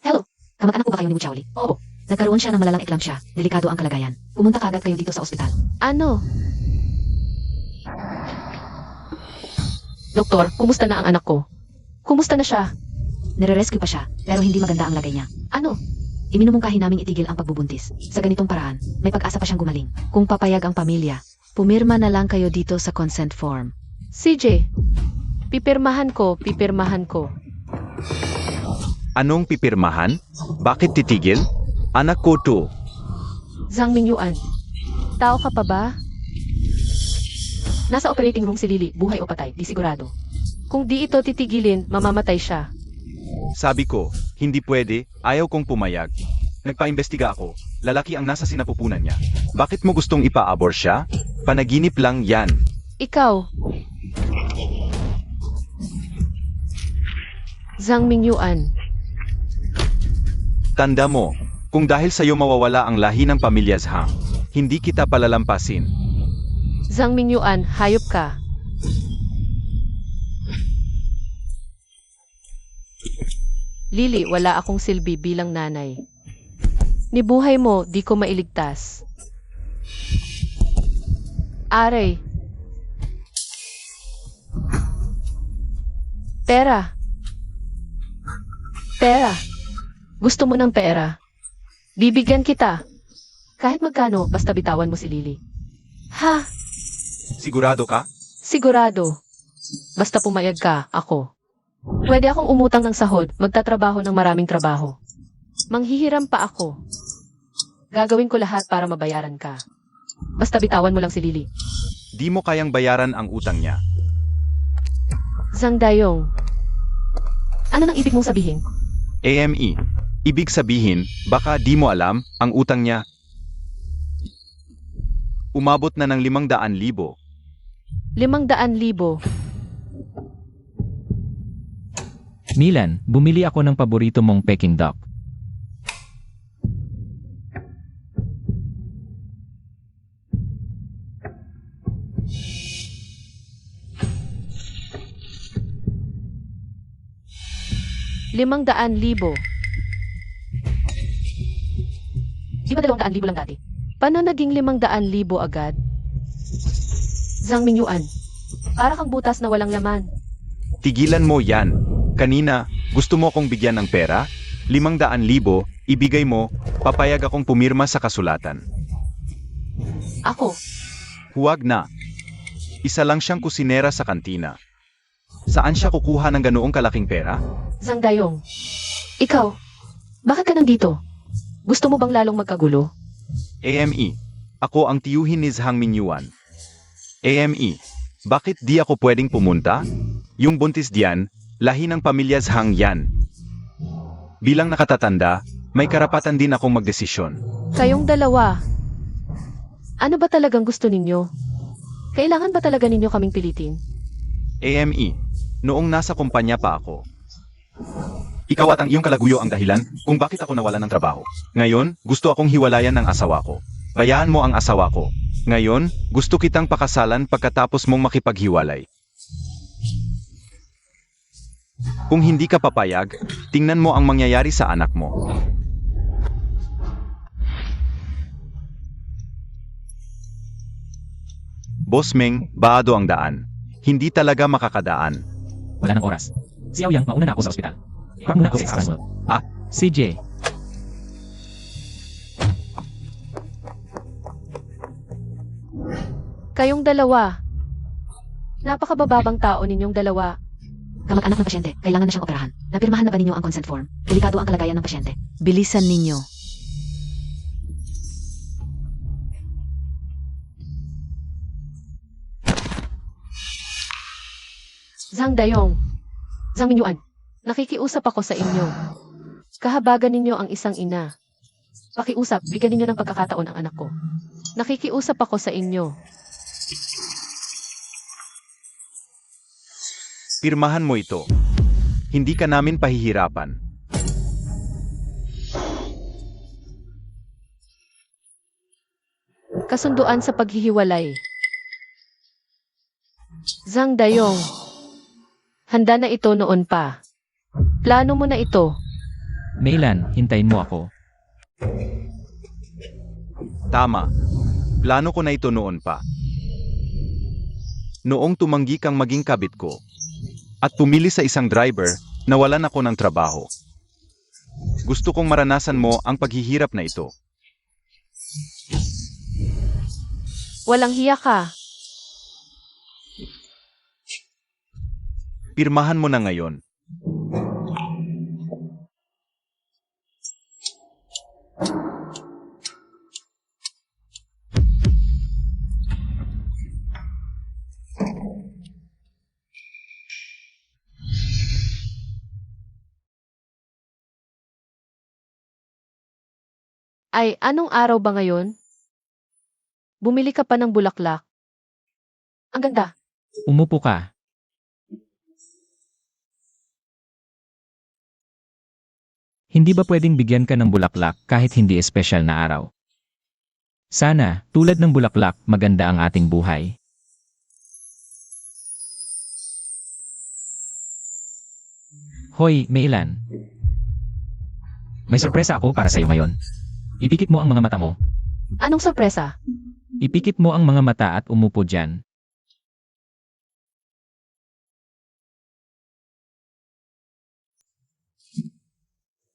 Speaker 5: Hello, kamag-anak po ba kayo ni Wuchaoli? Oo. Nagkaroon siya ng malalang eklampsya. Delikado ang kalagayan. Pumunta kagad kayo dito sa ospital.
Speaker 3: Ano? Doktor, kumusta na ang anak ko? Kumusta na siya?
Speaker 5: Nire-rescue pa siya, pero hindi maganda ang lagay niya.
Speaker 3: Ano?
Speaker 5: Iminumungkahi naming itigil ang pagbubuntis. Sa ganitong paraan, may pag-asa pa siyang gumaling. Kung papayag ang pamilya, pumirma na lang kayo dito sa consent form.
Speaker 3: CJ, pipirmahan ko, pipirmahan ko.
Speaker 1: Anong pipirmahan? Bakit titigil? Anak ko to.
Speaker 3: Zhang Mingyuan, tao ka pa ba? Nasa operating room si Lily, buhay o patay, di sigurado. Kung di ito titigilin, mamamatay siya.
Speaker 1: Sabi ko, hindi pwede, ayaw kong pumayag. Nagpaimbestiga ako, lalaki ang nasa sinapupunan niya. Bakit mo gustong ipaabor siya? Panaginip lang yan.
Speaker 3: Ikaw. Zhang Mingyuan,
Speaker 1: Tanda mo, kung dahil sa'yo mawawala ang lahi ng pamilya Zhang, hindi kita palalampasin.
Speaker 3: Zhang Mingyuan, hayop ka. Lily, wala akong silbi bilang nanay. Ni buhay mo, di ko mailigtas. Aray. Pera. Pera. Gusto mo ng pera? Bibigyan kita. Kahit magkano, basta bitawan mo si Lily. Ha?
Speaker 1: Sigurado ka?
Speaker 3: Sigurado. Basta pumayag ka, ako. Pwede akong umutang ng sahod, magtatrabaho ng maraming trabaho. Manghihiram pa ako. Gagawin ko lahat para mabayaran ka. Basta bitawan mo lang si Lily.
Speaker 1: Di mo kayang bayaran ang utang niya.
Speaker 3: Zhang Dayong. Ano nang ibig mong sabihin?
Speaker 1: AME. Ibig sabihin, baka di mo alam, ang utang niya umabot na ng 500,000.
Speaker 3: 500,000.
Speaker 2: Milan, bumili ako ng paborito mong Peking duck.
Speaker 3: ₱500,000. Di ba 200,000 lang dati? Paano naging 500,000 agad? Zhang Mingyuan. Para kang butas na walang laman.
Speaker 1: Tigilan mo yan. Kanina, gusto mo akong bigyan ng pera? 500,000, ibigay mo, papayag akong pumirma sa kasulatan.
Speaker 3: Ako.
Speaker 1: Huwag na. Isa lang siyang kusinera sa kantina. Saan siya kukuha ng ganoong kalaking pera?
Speaker 3: Zhang Dayong. Ikaw. Bakit ka nandito? Gusto mo bang lalong magkagulo?
Speaker 1: AME. Ako ang tiyuhin ni Zhang Mingyuan. AME. Bakit di ako pwedeng pumunta? Yung buntis diyan, lahi ng pamilya Zhang yan. Bilang nakatatanda, may karapatan din akong magdesisyon.
Speaker 3: Kayong dalawa. Ano ba talagang gusto ninyo? Kailangan ba talaga ninyo kaming pilitin?
Speaker 1: AME. Noong nasa kumpanya pa ako. Ikaw at ang iyong kalaguyo ang dahilan kung bakit ako nawalan ng trabaho. Ngayon, gusto akong hiwalayan ng asawa ko. Bayaan mo ang asawa ko. Ngayon, gusto kitang pakasalan pagkatapos mong makipaghiwalay. Kung hindi ka papayag, tingnan mo ang mangyayari sa anak mo. Boss Meng, baado ang daan. Hindi talaga makakadaan.
Speaker 2: Wala ng oras. Si Aoyang, mauna na ako sa ospital. Ipak muna ako sa express mo. CJ.
Speaker 3: Kayong dalawa. Napakabababang tao ninyong dalawa.
Speaker 5: Kamag-anak ng pasyente, kailangan na siyang operahan. Napirmahan na ba ninyo ang consent form? Delikado ang kalagayan ng pasyente. Bilisan ninyo.
Speaker 3: Zhang Dayong. Zhang Mingyuan. Nakikiusap ako sa inyo. Kahabagan ninyo ang isang ina. Pakiusap, bigyan ninyo ng pagkakataon ang anak ko. Nakikiusap ako sa inyo.
Speaker 1: Pirmahan mo ito. Hindi ka namin pahihirapan.
Speaker 3: Kasunduan sa paghihiwalay. Zhang Dayong. Handa na ito noon pa. Plano mo na ito.
Speaker 2: Milan, hintayin mo ako.
Speaker 1: Tama. Plano ko na ito noon pa. Noong tumanggi kang maging kabit ko, at pumili sa isang driver, nawalan ako ng trabaho. Gusto kong maranasan mo ang paghihirap na ito.
Speaker 3: Walang hiya ka.
Speaker 1: Pirmahan mo na ngayon.
Speaker 3: Ay, anong araw ba ngayon? Bumili ka pa ng bulaklak. Ang ganda.
Speaker 2: Umupo ka. Hindi ba pwedeng bigyan ka ng bulaklak kahit hindi espesyal na araw? Sana, tulad ng bulaklak, maganda ang ating buhay. Hoy, Mailan. May sorpresa ako para sa'yo ngayon. Ipikit mo ang mga mata mo.
Speaker 3: Anong sorpresa?
Speaker 2: Ipikit mo ang mga mata at umupo dyan.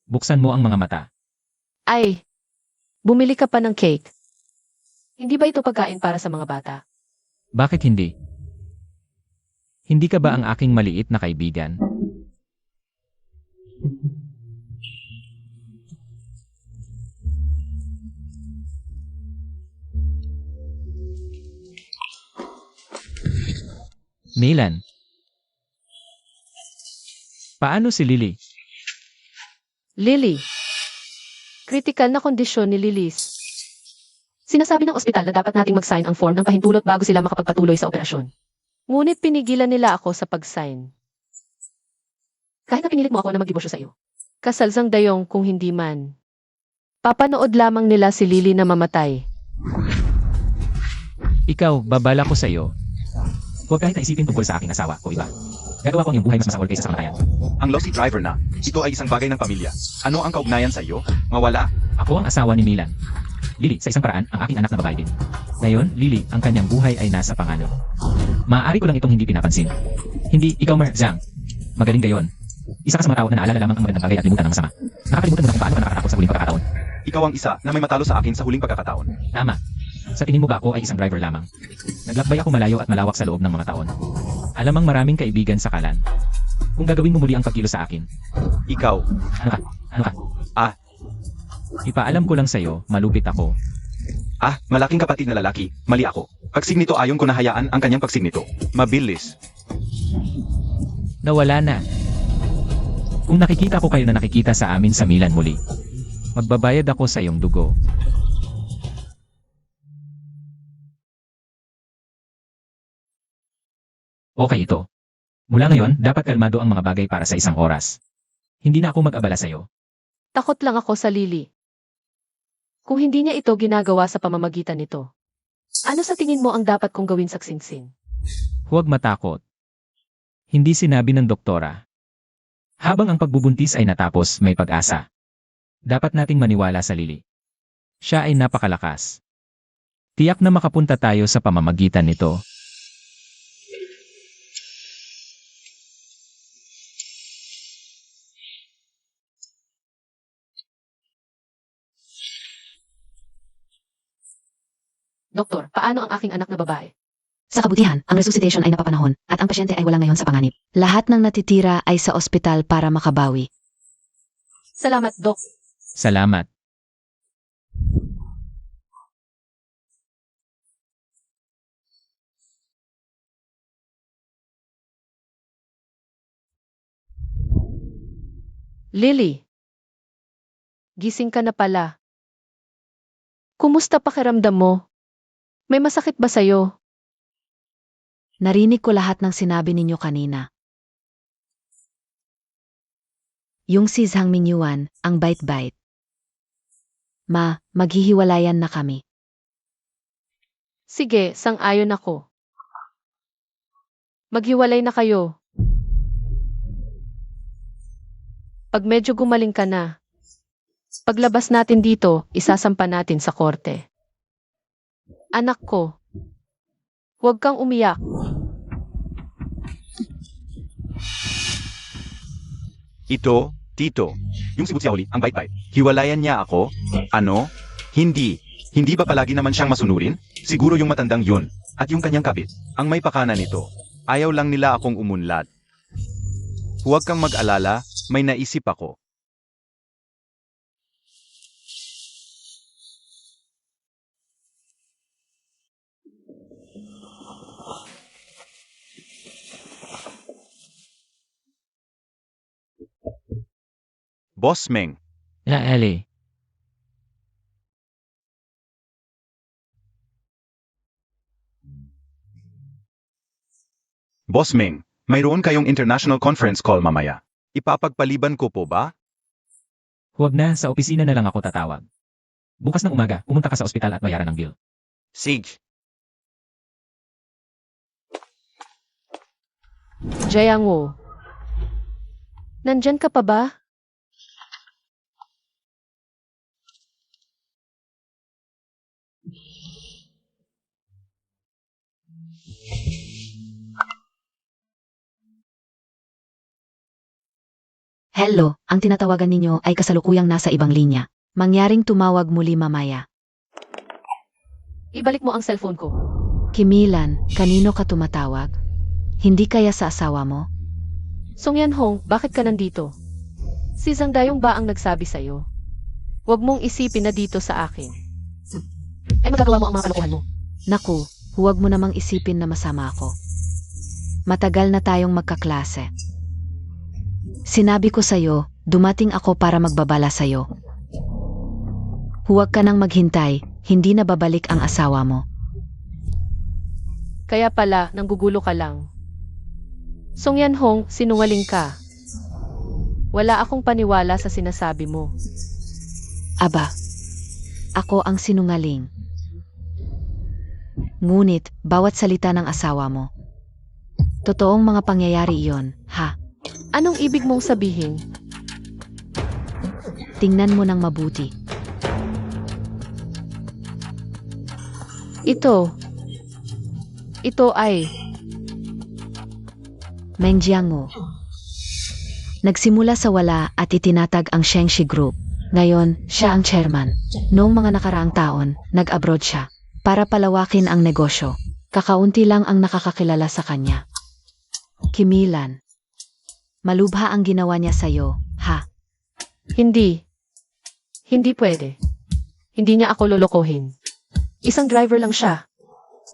Speaker 2: Buksan mo ang mga mata.
Speaker 3: Ay, bumili ka pa ng cake. Hindi ba ito pagkain para sa mga bata?
Speaker 2: Bakit hindi? Hindi ka ba ang aking maliit na kaibigan? Milan. Paano si Lily?
Speaker 3: Lily. Critical na kondisyon ni Lilis. Sinasabi ng ospital na dapat nating mag-sign ang form ng pahintulot bago sila makapagpatuloy sa operasyon. Ngunit pinigilan nila ako sa pag-sign. Kahit na pinilit mo ako na mag-dibosyo sa iyo. Kasalsang dayong kung hindi man. Papanood lamang nila si Lily na mamatay.
Speaker 2: Ikaw, babala ko sa iyo. Huwag kahit na isipin tungkol sa aking asawa o iba. Gagawa ko ang iyong buhay mas masahol kaysa sa kamatayan.
Speaker 1: Ang lousy driver na. Ito ay isang bagay ng pamilya. Ano ang kaugnayan sa iyo? Mawala.
Speaker 2: Ako ang asawa ni Milan. Lily, sa isang paraan, ang aking anak na babae din. Ngayon, Lily, ang kanyang buhay ay nasa pangano. Maaari ko lang itong hindi pinapansin. Hindi, ikaw Zhang. Magaling gayon. Isa ka sa mga tao na naalala lamang ang magandang bagay at limutan ang masama. Nakakalimutan mo na kung paano ka nakakatakot sa huling pagkakataon.
Speaker 1: Ikaw ang isa na may matalo sa akin sa huling pagkakataon.
Speaker 2: Tama. Sa tingin mo ba ako ay isang driver lamang? Naglakbay ako malayo at malawak sa loob ng mga taon. Alamang maraming kaibigan sa kalan. Kung gagawin mo muli ang pagkilo sa akin.
Speaker 1: Ikaw.
Speaker 2: Ano ka? Ano ka? Ipaalam ko lang sa'yo, malupit ako.
Speaker 1: Malaking kapatid na lalaki. Mali ako. Pagsignito ayon ko na hayaan ang kanyang pagsignito. Mabilis.
Speaker 2: Nawala na. Kung nakikita ko kayo na nakikita sa amin sa Milan muli, magbabayad ako sa iyong dugo. Okay ito. Mula ngayon, dapat kalmado ang mga bagay para sa isang oras. Hindi na ako mag-abala sa'yo.
Speaker 3: Takot lang ako sa Lily. Kung hindi niya ito ginagawa sa pamamagitan nito. Ano sa tingin mo ang dapat kong gawin sa Xingxing?
Speaker 2: Huwag matakot. Hindi sinabi ng doktora. Habang ang pagbubuntis ay natapos, may pag-asa. Dapat nating maniwala sa Lily. Siya ay napakalakas. Tiyak na makapunta tayo sa pamamagitan nito.
Speaker 3: Doktor, paano ang aking anak na babae?
Speaker 5: Sa kabutihan, ang resuscitation ay napapanahon at ang pasyente ay wala ngayon sa panganib. Lahat ng natitira ay sa ospital para makabawi.
Speaker 3: Salamat, Dok.
Speaker 2: Salamat.
Speaker 3: Lily. Gising ka na pala. Kumusta pakiramdam mo? May masakit ba sa'yo?
Speaker 5: Narinig ko lahat ng sinabi ninyo kanina. Yung si Zhang Mingyuan, ang bait-bait. Maghihiwalayan na kami.
Speaker 3: Sige, sang-ayon ako. Maghiwalay na kayo. Pag medyo gumaling ka na, paglabas natin dito, isasampa natin sa korte. Anak ko, huwag kang umiyak.
Speaker 1: Ito, Tito. Yung si Butsiaoli, ang bait-bait. Hiwalayan niya ako? Ano? Hindi. Hindi ba palagi naman siyang masunurin? Siguro yung matandang yun. At yung kanyang kabit. Ang may pakana nito. Ayaw lang nila akong umunlad. Huwag kang mag-alala, may naisip ako. Boss Meng,
Speaker 2: Ali.
Speaker 1: Boss Meng, mayroon kayong international conference call mamaya. Ipapagpaliban ko po ba?
Speaker 2: Huwag na, sa opisina na lang ako tatawag. Bukas ng umaga, pumunta ka sa ospital at bayaran ang bill.
Speaker 1: Sige.
Speaker 3: Jayango. Nandyan ka pa ba?
Speaker 5: Hello, ang tinatawagan ninyo ay kasalukuyang nasa ibang linya. Mangyaring tumawag muli mamaya.
Speaker 3: Ibalik mo ang cellphone ko.
Speaker 5: Kimilan, kanino ka tumatawag? Hindi kaya sa asawa mo?
Speaker 3: Song Yan Hong, bakit ka nandito? Si Zangdayong ba ang nagsabi sa'yo? Huwag mong isipin na dito sa akin. Ay magagawa mo ang mga kalokohan mo.
Speaker 5: Naku, huwag mo namang isipin na masama ako. Matagal na tayong magkaklase. Sinabi ko sa'yo, dumating ako para magbabala sa'yo. Huwag ka nang maghintay, hindi na babalik ang asawa mo.
Speaker 3: Kaya pala, nanggugulo ka lang. Song Yan-hong, sinungaling ka. Wala akong paniwala sa sinasabi mo.
Speaker 5: Aba, ako ang sinungaling. Ngunit, bawat salita ng asawa mo. Totoong mga pangyayari iyon, ha?
Speaker 3: Anong ibig mong sabihin?
Speaker 5: Tingnan mo ng mabuti.
Speaker 3: Ito ay
Speaker 5: Meng Jiangu. Nagsimula sa wala at itinatag ang Shengshi Group. Ngayon, siya ang chairman. Noong mga nakaraang taon, nag-abroad siya para palawakin ang negosyo. Kakaunti lang ang nakakakilala sa kanya. Kimilan. Malubha ang ginawa niya sa'yo, ha?
Speaker 3: hindi. Hindi pwede. Hindi niya ako lolokohin. Isang driver lang siya.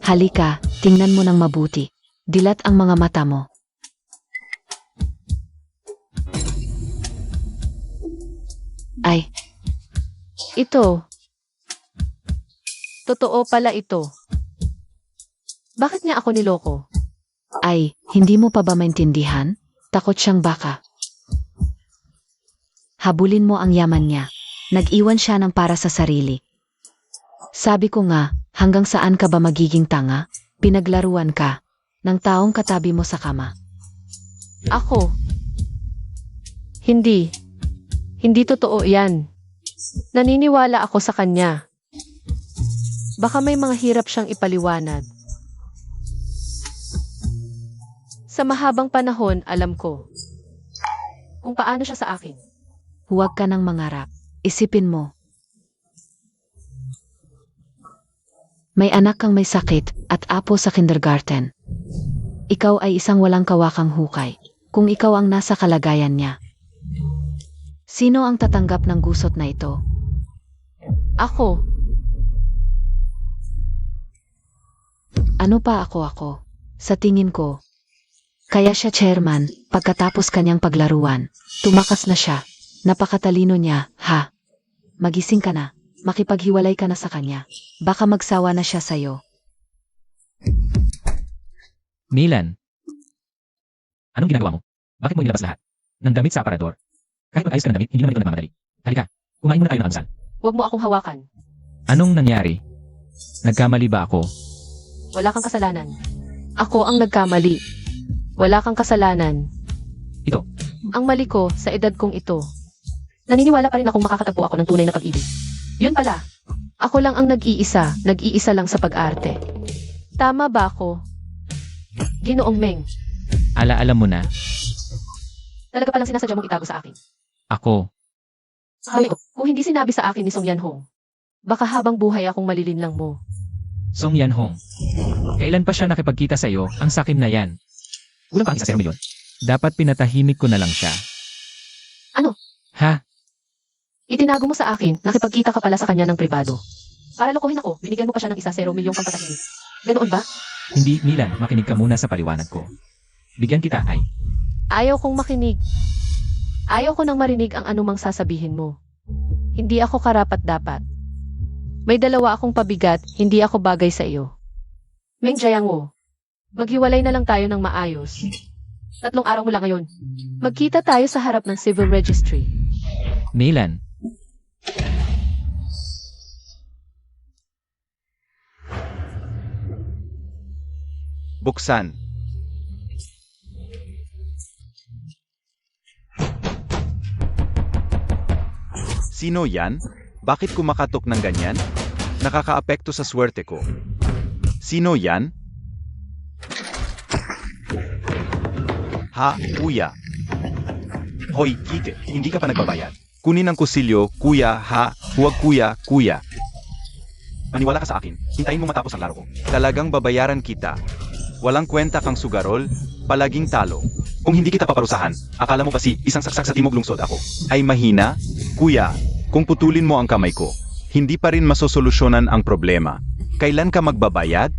Speaker 5: Halika, tingnan mo ng mabuti. Dilat ang mga mata mo. Ay,
Speaker 3: Ito. Totoo pala ito. Bakit niya ako niloko?
Speaker 5: ay, hindi mo pa ba maintindihan? Takot siyang baka. Habulin mo ang yaman niya. Nag-iwan siya ng para sa sarili. Sabi ko nga, hanggang saan ka ba magiging tanga? Pinaglaruan ka ng taong katabi mo sa kama.
Speaker 3: Ako. Hindi. Hindi totoo yan. Naniniwala ako sa kanya. Baka may mga hirap siyang ipaliwanag. Sa mahabang panahon, alam ko kung paano siya sa akin.
Speaker 5: Huwag ka nang mangarap. Isipin mo. May anak kang may sakit at apo sa kindergarten. Ikaw ay isang walang kawakang hukay. Kung ikaw ang nasa kalagayan niya, sino ang tatanggap ng gusot na ito?
Speaker 3: Ako.
Speaker 5: Ano pa ako? Sa tingin ko, kaya siya chairman pagkatapos kanyang paglaruan. Tumakas na siya. Napakatalino niya, ha? Magising ka na. Makipaghiwalay ka na sa kanya. Baka magsawa na siya sa'yo.
Speaker 2: Milan, anong ginagawa mo? Bakit mo inilabas lahat? Ng damit sa aparador. Kahit mag-ayos ka ng damit, hindi naman ito nagmamadali. Halika, kumain muna tayo ng almusal.
Speaker 3: Huwag mo akong hawakan.
Speaker 2: Anong nangyari? Nagkamali ba ako?
Speaker 3: Wala kang kasalanan. Ako ang nagkamali. Wala kang kasalanan.
Speaker 2: Ito.
Speaker 3: Ang mali ko sa edad kong ito. Naniniwala pa rin akong makakatagpo ako ng tunay na pag-ibig. Yun pala. Ako lang ang nag-iisa lang sa pag-arte. Tama ba ako? Ginoong Meng,
Speaker 2: Ala-alam mo na,
Speaker 3: talaga palang sinasadya mong itago sa akin.
Speaker 2: ako.
Speaker 3: Sabi ko, kung hindi sinabi sa akin ni Song Yan-hong, baka habang buhay akong malilinlang mo.
Speaker 2: Song Yan-hong. Kailan pa siya nakipagkita sa iyo, ang sakim na yan? Kulang pa ang 1 milyon. Dapat pinatahimik ko na lang siya.
Speaker 3: Ano?
Speaker 2: Ha?
Speaker 3: Itinago mo sa akin, nakipagkita ka pala sa kanya ng pribado. Para lokohin ako, binigyan mo pa siya ng 1 milyong pampatahimik. Ganoon ba?
Speaker 2: Hindi, Milan, makinig ka muna sa paliwanag ko. Bigyan kita ay.
Speaker 3: Ayaw kong makinig. Ayaw ko nang marinig ang anumang sasabihin mo. Hindi ako karapat-dapat. May dalawa akong pabigat, hindi ako bagay sa iyo. Meng Jiangu, maghiwalay na lang tayo ng maayos. 3 araw mula ngayon. Magkita tayo sa harap ng civil registry.
Speaker 2: Milan,
Speaker 1: Buksan. Sino yan? Bakit kumakatok ng ganyan? Nakakaapekto sa swerte ko. Sino yan? Ha, kuya. Hoy, Kite, hindi ka pa nagbabayad. Kunin ang kusilyo, kuya, ha, huwag kuya, kuya. Maniwala ka sa akin, hintayin mo matapos ang laro ko. Talagang babayaran kita. Walang kwenta kang sugarol, palaging talo. Kung hindi kita paparusahan, akala mo ba si isang saksak sa timog lungsod ako ay mahina? Kuya, kung putulin mo ang kamay ko, hindi pa rin masosolusyonan ang problema. Kailan ka magbabayad?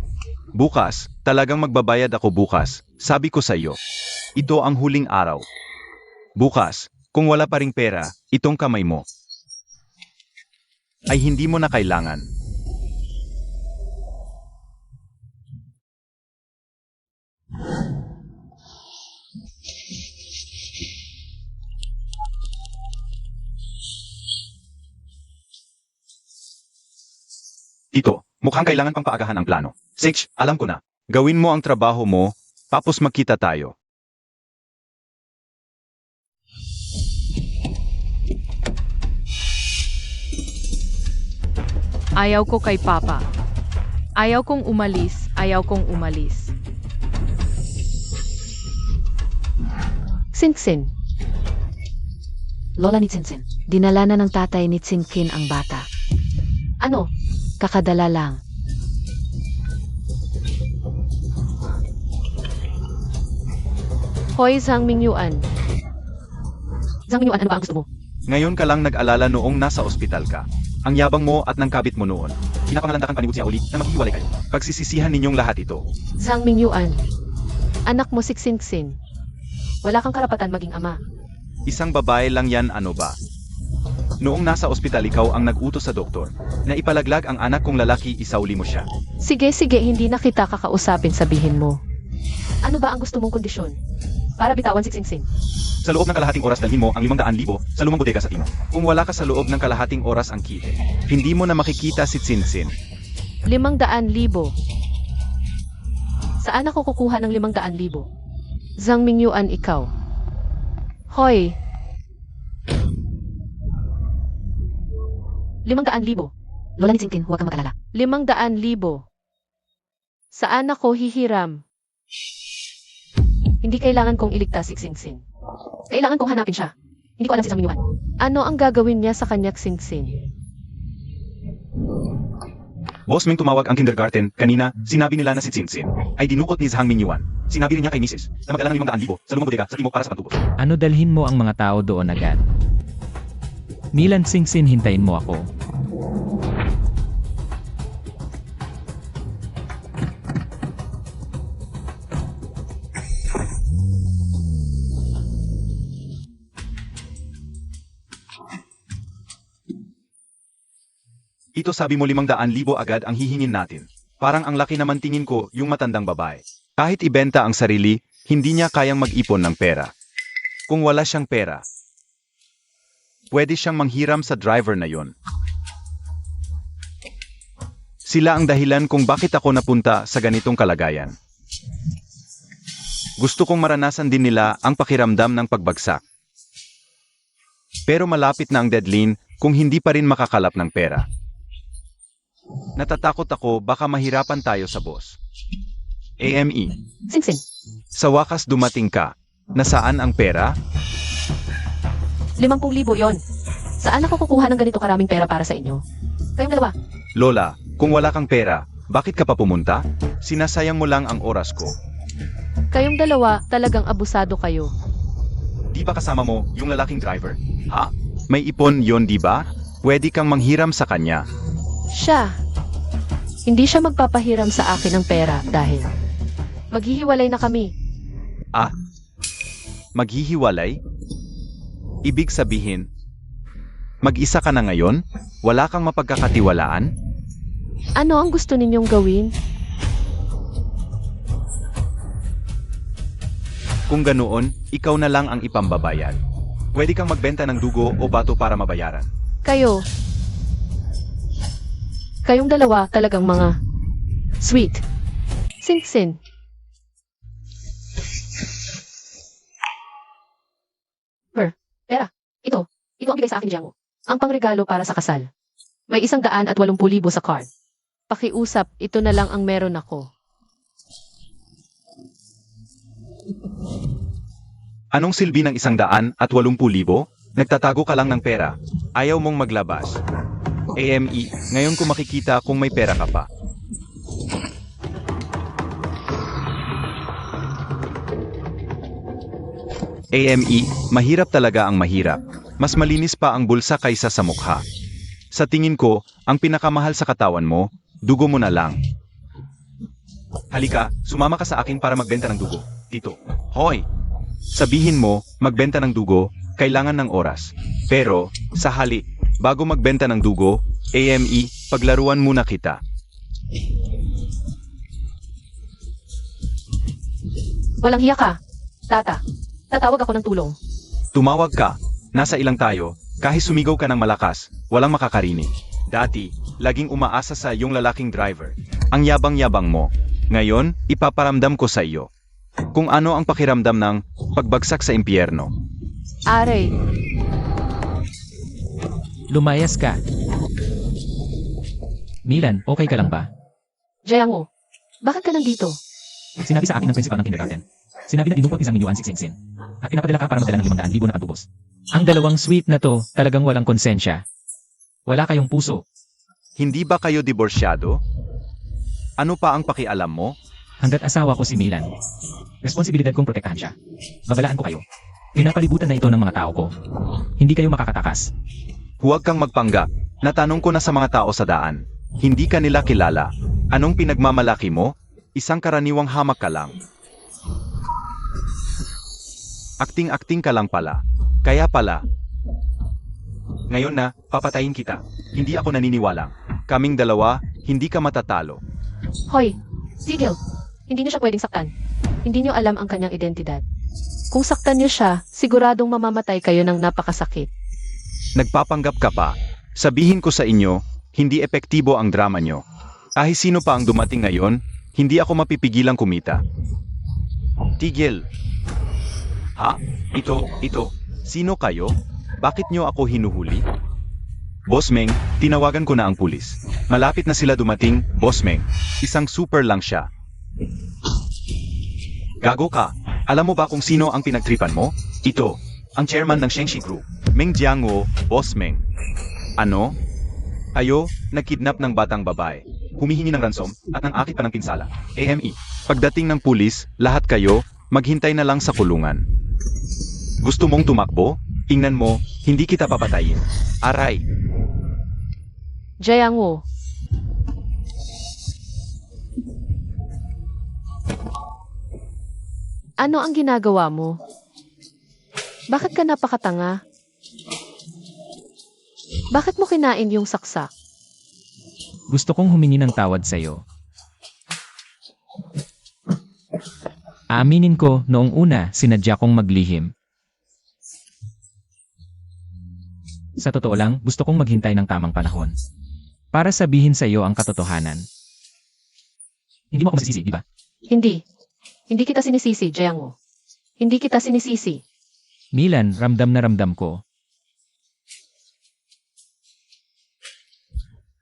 Speaker 1: Bukas, talagang magbabayad ako bukas. Sabi ko sa iyo, ito ang huling araw. Bukas, kung wala pa ring pera, itong kamay mo ay hindi mo na kailangan. Tito, mukhang kailangan pang paagahan ang plano. Sage, alam ko na. Gawin mo ang trabaho mo, tapos magkita tayo.
Speaker 4: Ayaw ko kay Papa. Ayaw kong umalis, ayaw kong umalis.
Speaker 3: Sinsin.
Speaker 5: Lola ni Tsinsin, dinala na ng tatay ni Tsinkin ang bata.
Speaker 3: Ano?
Speaker 5: Kakadala lang.
Speaker 3: Hoy, Zhang Mingyuan. Zhang Mingyuan, ano ba ang gusto mo?
Speaker 1: Ngayon ka lang nag-alala noong nasa ospital ka. Ang yabang mo at ng kabit mo noon. Pinapangalandakan panibod siya uli na maghiwalay kayo. Pagsisisihan ninyong lahat ito.
Speaker 3: Zhang Mingyuan. Anak mo si Xingxin. Wala kang karapatan maging ama.
Speaker 1: Isang babae lang yan, ano ba? Noong nasa ospital ikaw ang nag-utos sa doktor na ipalaglag ang anak kong lalaki, isauli mo siya.
Speaker 3: Sige, hindi na kita kakausapin, sabihin mo. Ano ba ang gusto mong kondisyon? Para bitawan si Xingxin.
Speaker 1: Sa loob ng kalahating oras dalhin mo ang 500,000 sa lumang bodega sa Tino. Kung wala ka sa loob ng kalahating oras ang kite, hindi mo na makikita si Tsinsin.
Speaker 3: 500,000. Saan ako kukuha ng 500,000? Zhang Mingyuan, ikaw. Hoy. 500,000.
Speaker 5: Lola ni Tsinkin, huwag kang mag-alala.
Speaker 3: 500,000. Saan ako hihiram? Hindi kailangan kong iligtas si Xingxin. Kailangan kong hanapin siya. Hindi ko alam si Zhang Mingyuan. Ano ang gagawin niya sa kanya, Xingxin?
Speaker 1: Boss Ming, tumawag ang kindergarten. Kanina, sinabi nila na si Tsinsin ay dinukot ni Zhang Mingyuan. Sinabi rin niya kay Mrs. na mag-alala ng 500,000 sa lumang bodega sa Timog para sa pantubos.
Speaker 2: Ano dalhin mo ang mga tao doon agad? Milan Singsin, hintayin mo ako.
Speaker 1: Ito sabi mo 500,000 agad ang hihingin natin. Parang ang laki naman tingin ko yung matandang babae. Kahit ibenta ang sarili, hindi niya kayang mag-ipon ng pera. Kung wala siyang pera, pwede siyang manghiram sa driver na yon. Sila ang dahilan kung bakit ako napunta sa ganitong kalagayan. Gusto kong maranasan din nila ang pakiramdam ng pagbagsak. Pero malapit na ang deadline kung hindi pa rin makakalap ng pera. Natatakot ako baka mahirapan tayo sa boss. AME.
Speaker 3: Xingxin.
Speaker 1: Sa wakas dumating ka. Nasaan ang pera?
Speaker 3: 50,000 yon. Saan ako kukuha ng ganito karaming pera para sa inyo? Kayong dalawa.
Speaker 1: Lola, kung wala kang pera, bakit ka pa pumunta? Sinasayang mo lang ang oras ko.
Speaker 3: Kayong dalawa, talagang abusado kayo.
Speaker 1: Di ba kasama mo yung lalaking driver? Ha? May ipon yon, di ba? Pwede kang manghiram sa kanya.
Speaker 3: Siya. Hindi siya magpapahiram sa akin ng pera dahil maghihiwalay na kami.
Speaker 1: Ah, maghihiwalay? Ibig sabihin, mag-isa ka na ngayon? Wala kang mapagkakatiwalaan?
Speaker 3: Ano ang gusto ninyong gawin?
Speaker 1: Kung ganoon, ikaw na lang ang ipambabayad. Pwede kang magbenta ng dugo o bato para mabayaran.
Speaker 3: Kayong dalawa talagang mga sweet. Xingxin. Pera. Ito ang bigay sa akin ni Jiang Wu. Ang pangregalo para sa kasal. May 180,000 sa card. Pakiusap, ito na lang ang meron ako.
Speaker 1: Anong silbi ng 180,000? Nagtatago ka lang ng pera. Ayaw mong maglabas. AME, ngayon ko makikita kung may pera ka pa. AME, mahirap talaga ang mahirap. Mas malinis pa ang bulsa kaysa sa mukha. Sa tingin ko, ang pinakamahal sa katawan mo, dugo mo na lang. Halika, sumama ka sa akin para magbenta ng dugo. Tito. Hoy! Sabihin mo, magbenta ng dugo, kailangan ng oras. Pero, sa hali, bago magbenta ng dugo, AME, paglaruan muna kita.
Speaker 3: Walang hiya ka. Tata, tatawag ako ng tulong.
Speaker 1: Tumawag ka, nasa ilang tayo, kahit sumigaw ka ng malakas, walang makakarinig. Dati, laging umaasa sa iyong lalaking driver. Ang yabang-yabang mo. Ngayon, ipaparamdam ko sa iyo. Kung ano ang pakiramdam ng pagbagsak sa impyerno.
Speaker 3: Aray,
Speaker 2: Lumayas ka. Milan, okay ka lang ba?
Speaker 3: Jiangwo, bakit ka nandito?
Speaker 2: Sinabi sa akin ng principal ng kindergarten. Sinabi na dinukot isang milyuan siksinsin. At pinapadala ka para magdala ng 500,000 na patubos. Ang dalawang sweet na to, talagang walang konsensya. Wala kayong puso.
Speaker 1: Hindi ba kayo diborsyado? Ano pa ang pakialam mo?
Speaker 2: Hanggat asawa ko si Milan. Responsibilidad kong protektahan siya. Babalaan ko kayo. Pinapalibutan na ito ng mga tao ko. Hindi kayo makakatakas.
Speaker 1: Huwag kang magpanggap. Natanong ko na sa mga tao sa daan. Hindi ka nila kilala. Anong pinagmamalaki mo? Isang karaniwang hamak ka lang. Akting-akting ka lang pala. Kaya pala. Ngayon na, papatayin kita. Hindi ako naniniwala. Kaming dalawa, hindi ka matatalo.
Speaker 3: Hoy, tigil. Hindi niyo siya pwedeng saktan. Hindi niyo alam ang kanyang identidad. Kung saktan niyo siya, siguradong mamamatay kayo ng napakasakit.
Speaker 1: Nagpapanggap ka pa. Sabihin ko sa inyo, hindi epektibo ang drama nyo. Kahit sino pa ang dumating ngayon, hindi ako mapipigilang kumita. Tigil. Ha? Ito. Sino kayo? Bakit nyo ako hinuhuli? Boss Meng, tinawagan ko na ang pulis. Malapit na sila dumating, Boss Meng. Isang super lang siya. Gago ka. Alam mo ba kung sino ang pinagtripan mo? Ito, ang chairman ng Shengshi Group. Meng Jiangwo, Boss Meng. Ano? Kayo, nagkidnap ng batang babae. Humihingi ng ransom at ng akit pa ng pinsala. AME. Pagdating ng pulis, lahat kayo, maghintay na lang sa kulungan. Gusto mong tumakbo? Tingnan mo, hindi kita papatayin. Aray!
Speaker 3: Jiangwo, ano ang ginagawa mo? Bakit ka napakatanga? Bakit mo kinain yung saksak?
Speaker 2: Gusto kong humingi ng tawad sa'yo. Aaminin ko, noong una, sinadya kong maglihim. Sa totoo lang, gusto kong maghintay ng tamang panahon. Para sabihin sa iyo ang katotohanan. Hindi mo ako masisisi, di ba?
Speaker 3: Hindi. Hindi kita sinisisi, Jiangwo. Hindi kita sinisisi.
Speaker 2: Milan, ramdam na ramdam ko.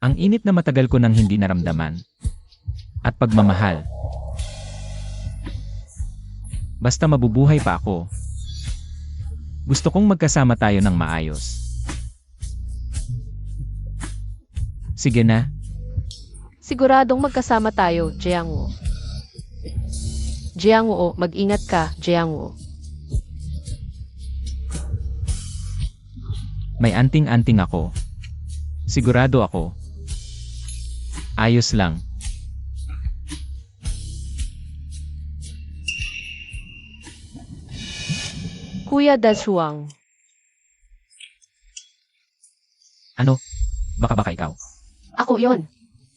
Speaker 2: Ang init na matagal ko nang hindi naramdaman. At pagmamahal. Basta mabubuhay pa ako. Gusto kong magkasama tayo ng maayos. Sige na.
Speaker 3: Siguradong magkasama tayo, Jiangwo. Jiangwo, mag-ingat ka, Jiangwo.
Speaker 2: May anting-anting ako. Sigurado ako. Ayos lang.
Speaker 3: Kuya Dashuang,
Speaker 2: Ano? Baka ikaw.
Speaker 3: ako yon.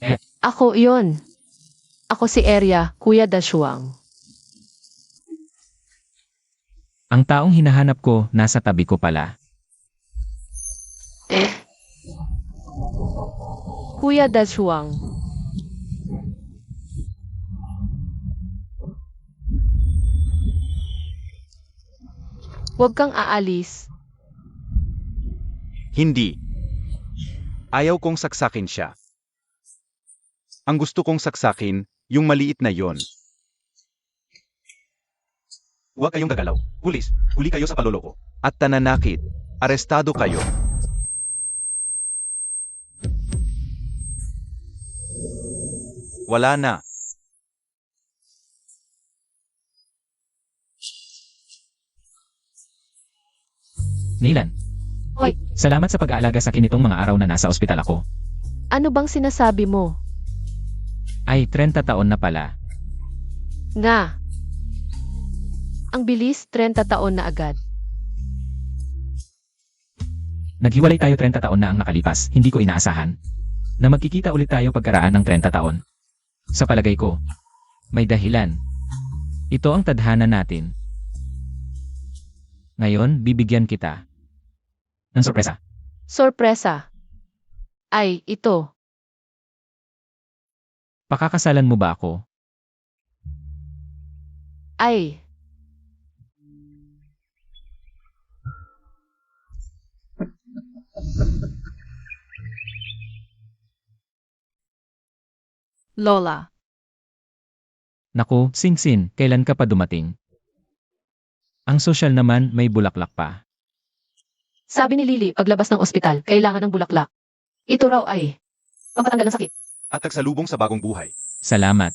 Speaker 2: Eh.
Speaker 3: Ako yon. Ako si Eria, Kuya Dashuang.
Speaker 2: Ang taong hinahanap ko, nasa tabi ko pala.
Speaker 3: Kuya Dashuang. Huwag kang aalis.
Speaker 1: Hindi. Ayaw kong saksakin siya. Ang gusto kong saksakin, yung maliit na yon. Huwag kayong gagalaw. Pulis, huli kayo sa paloloko. At tananakit, arestado kayo. Wala na.
Speaker 2: Nilan.
Speaker 3: Hoy.
Speaker 2: Salamat sa pag-aalaga sa akin itong mga araw na nasa ospital ako.
Speaker 3: Ano bang sinasabi mo?
Speaker 2: Ay, 30 taon na pala.
Speaker 3: Nga. Ang bilis, 30 taon na agad.
Speaker 2: Naghiwalay tayo 30 taon na ang nakalipas, hindi ko inaasahan. Na magkikita ulit tayo pagkaraan ng 30 taon. Sa palagay ko, may dahilan. Ito ang tadhana natin. Ngayon, bibigyan kita ng sorpresa.
Speaker 3: Sorpresa. Ay, ito.
Speaker 2: Pakakasalan mo ba ako?
Speaker 3: Ay.
Speaker 4: Lola.
Speaker 2: Naku, Sinsin, kailan ka pa dumating? Ang sosyal naman may bulaklak pa.
Speaker 3: Sabi ni Lily, paglabas ng ospital, kailangan ng bulaklak. Ito raw ay pampatanggal ng sakit.
Speaker 1: At nagsalubong sa bagong buhay.
Speaker 2: Salamat.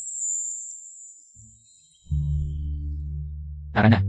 Speaker 2: Tara na.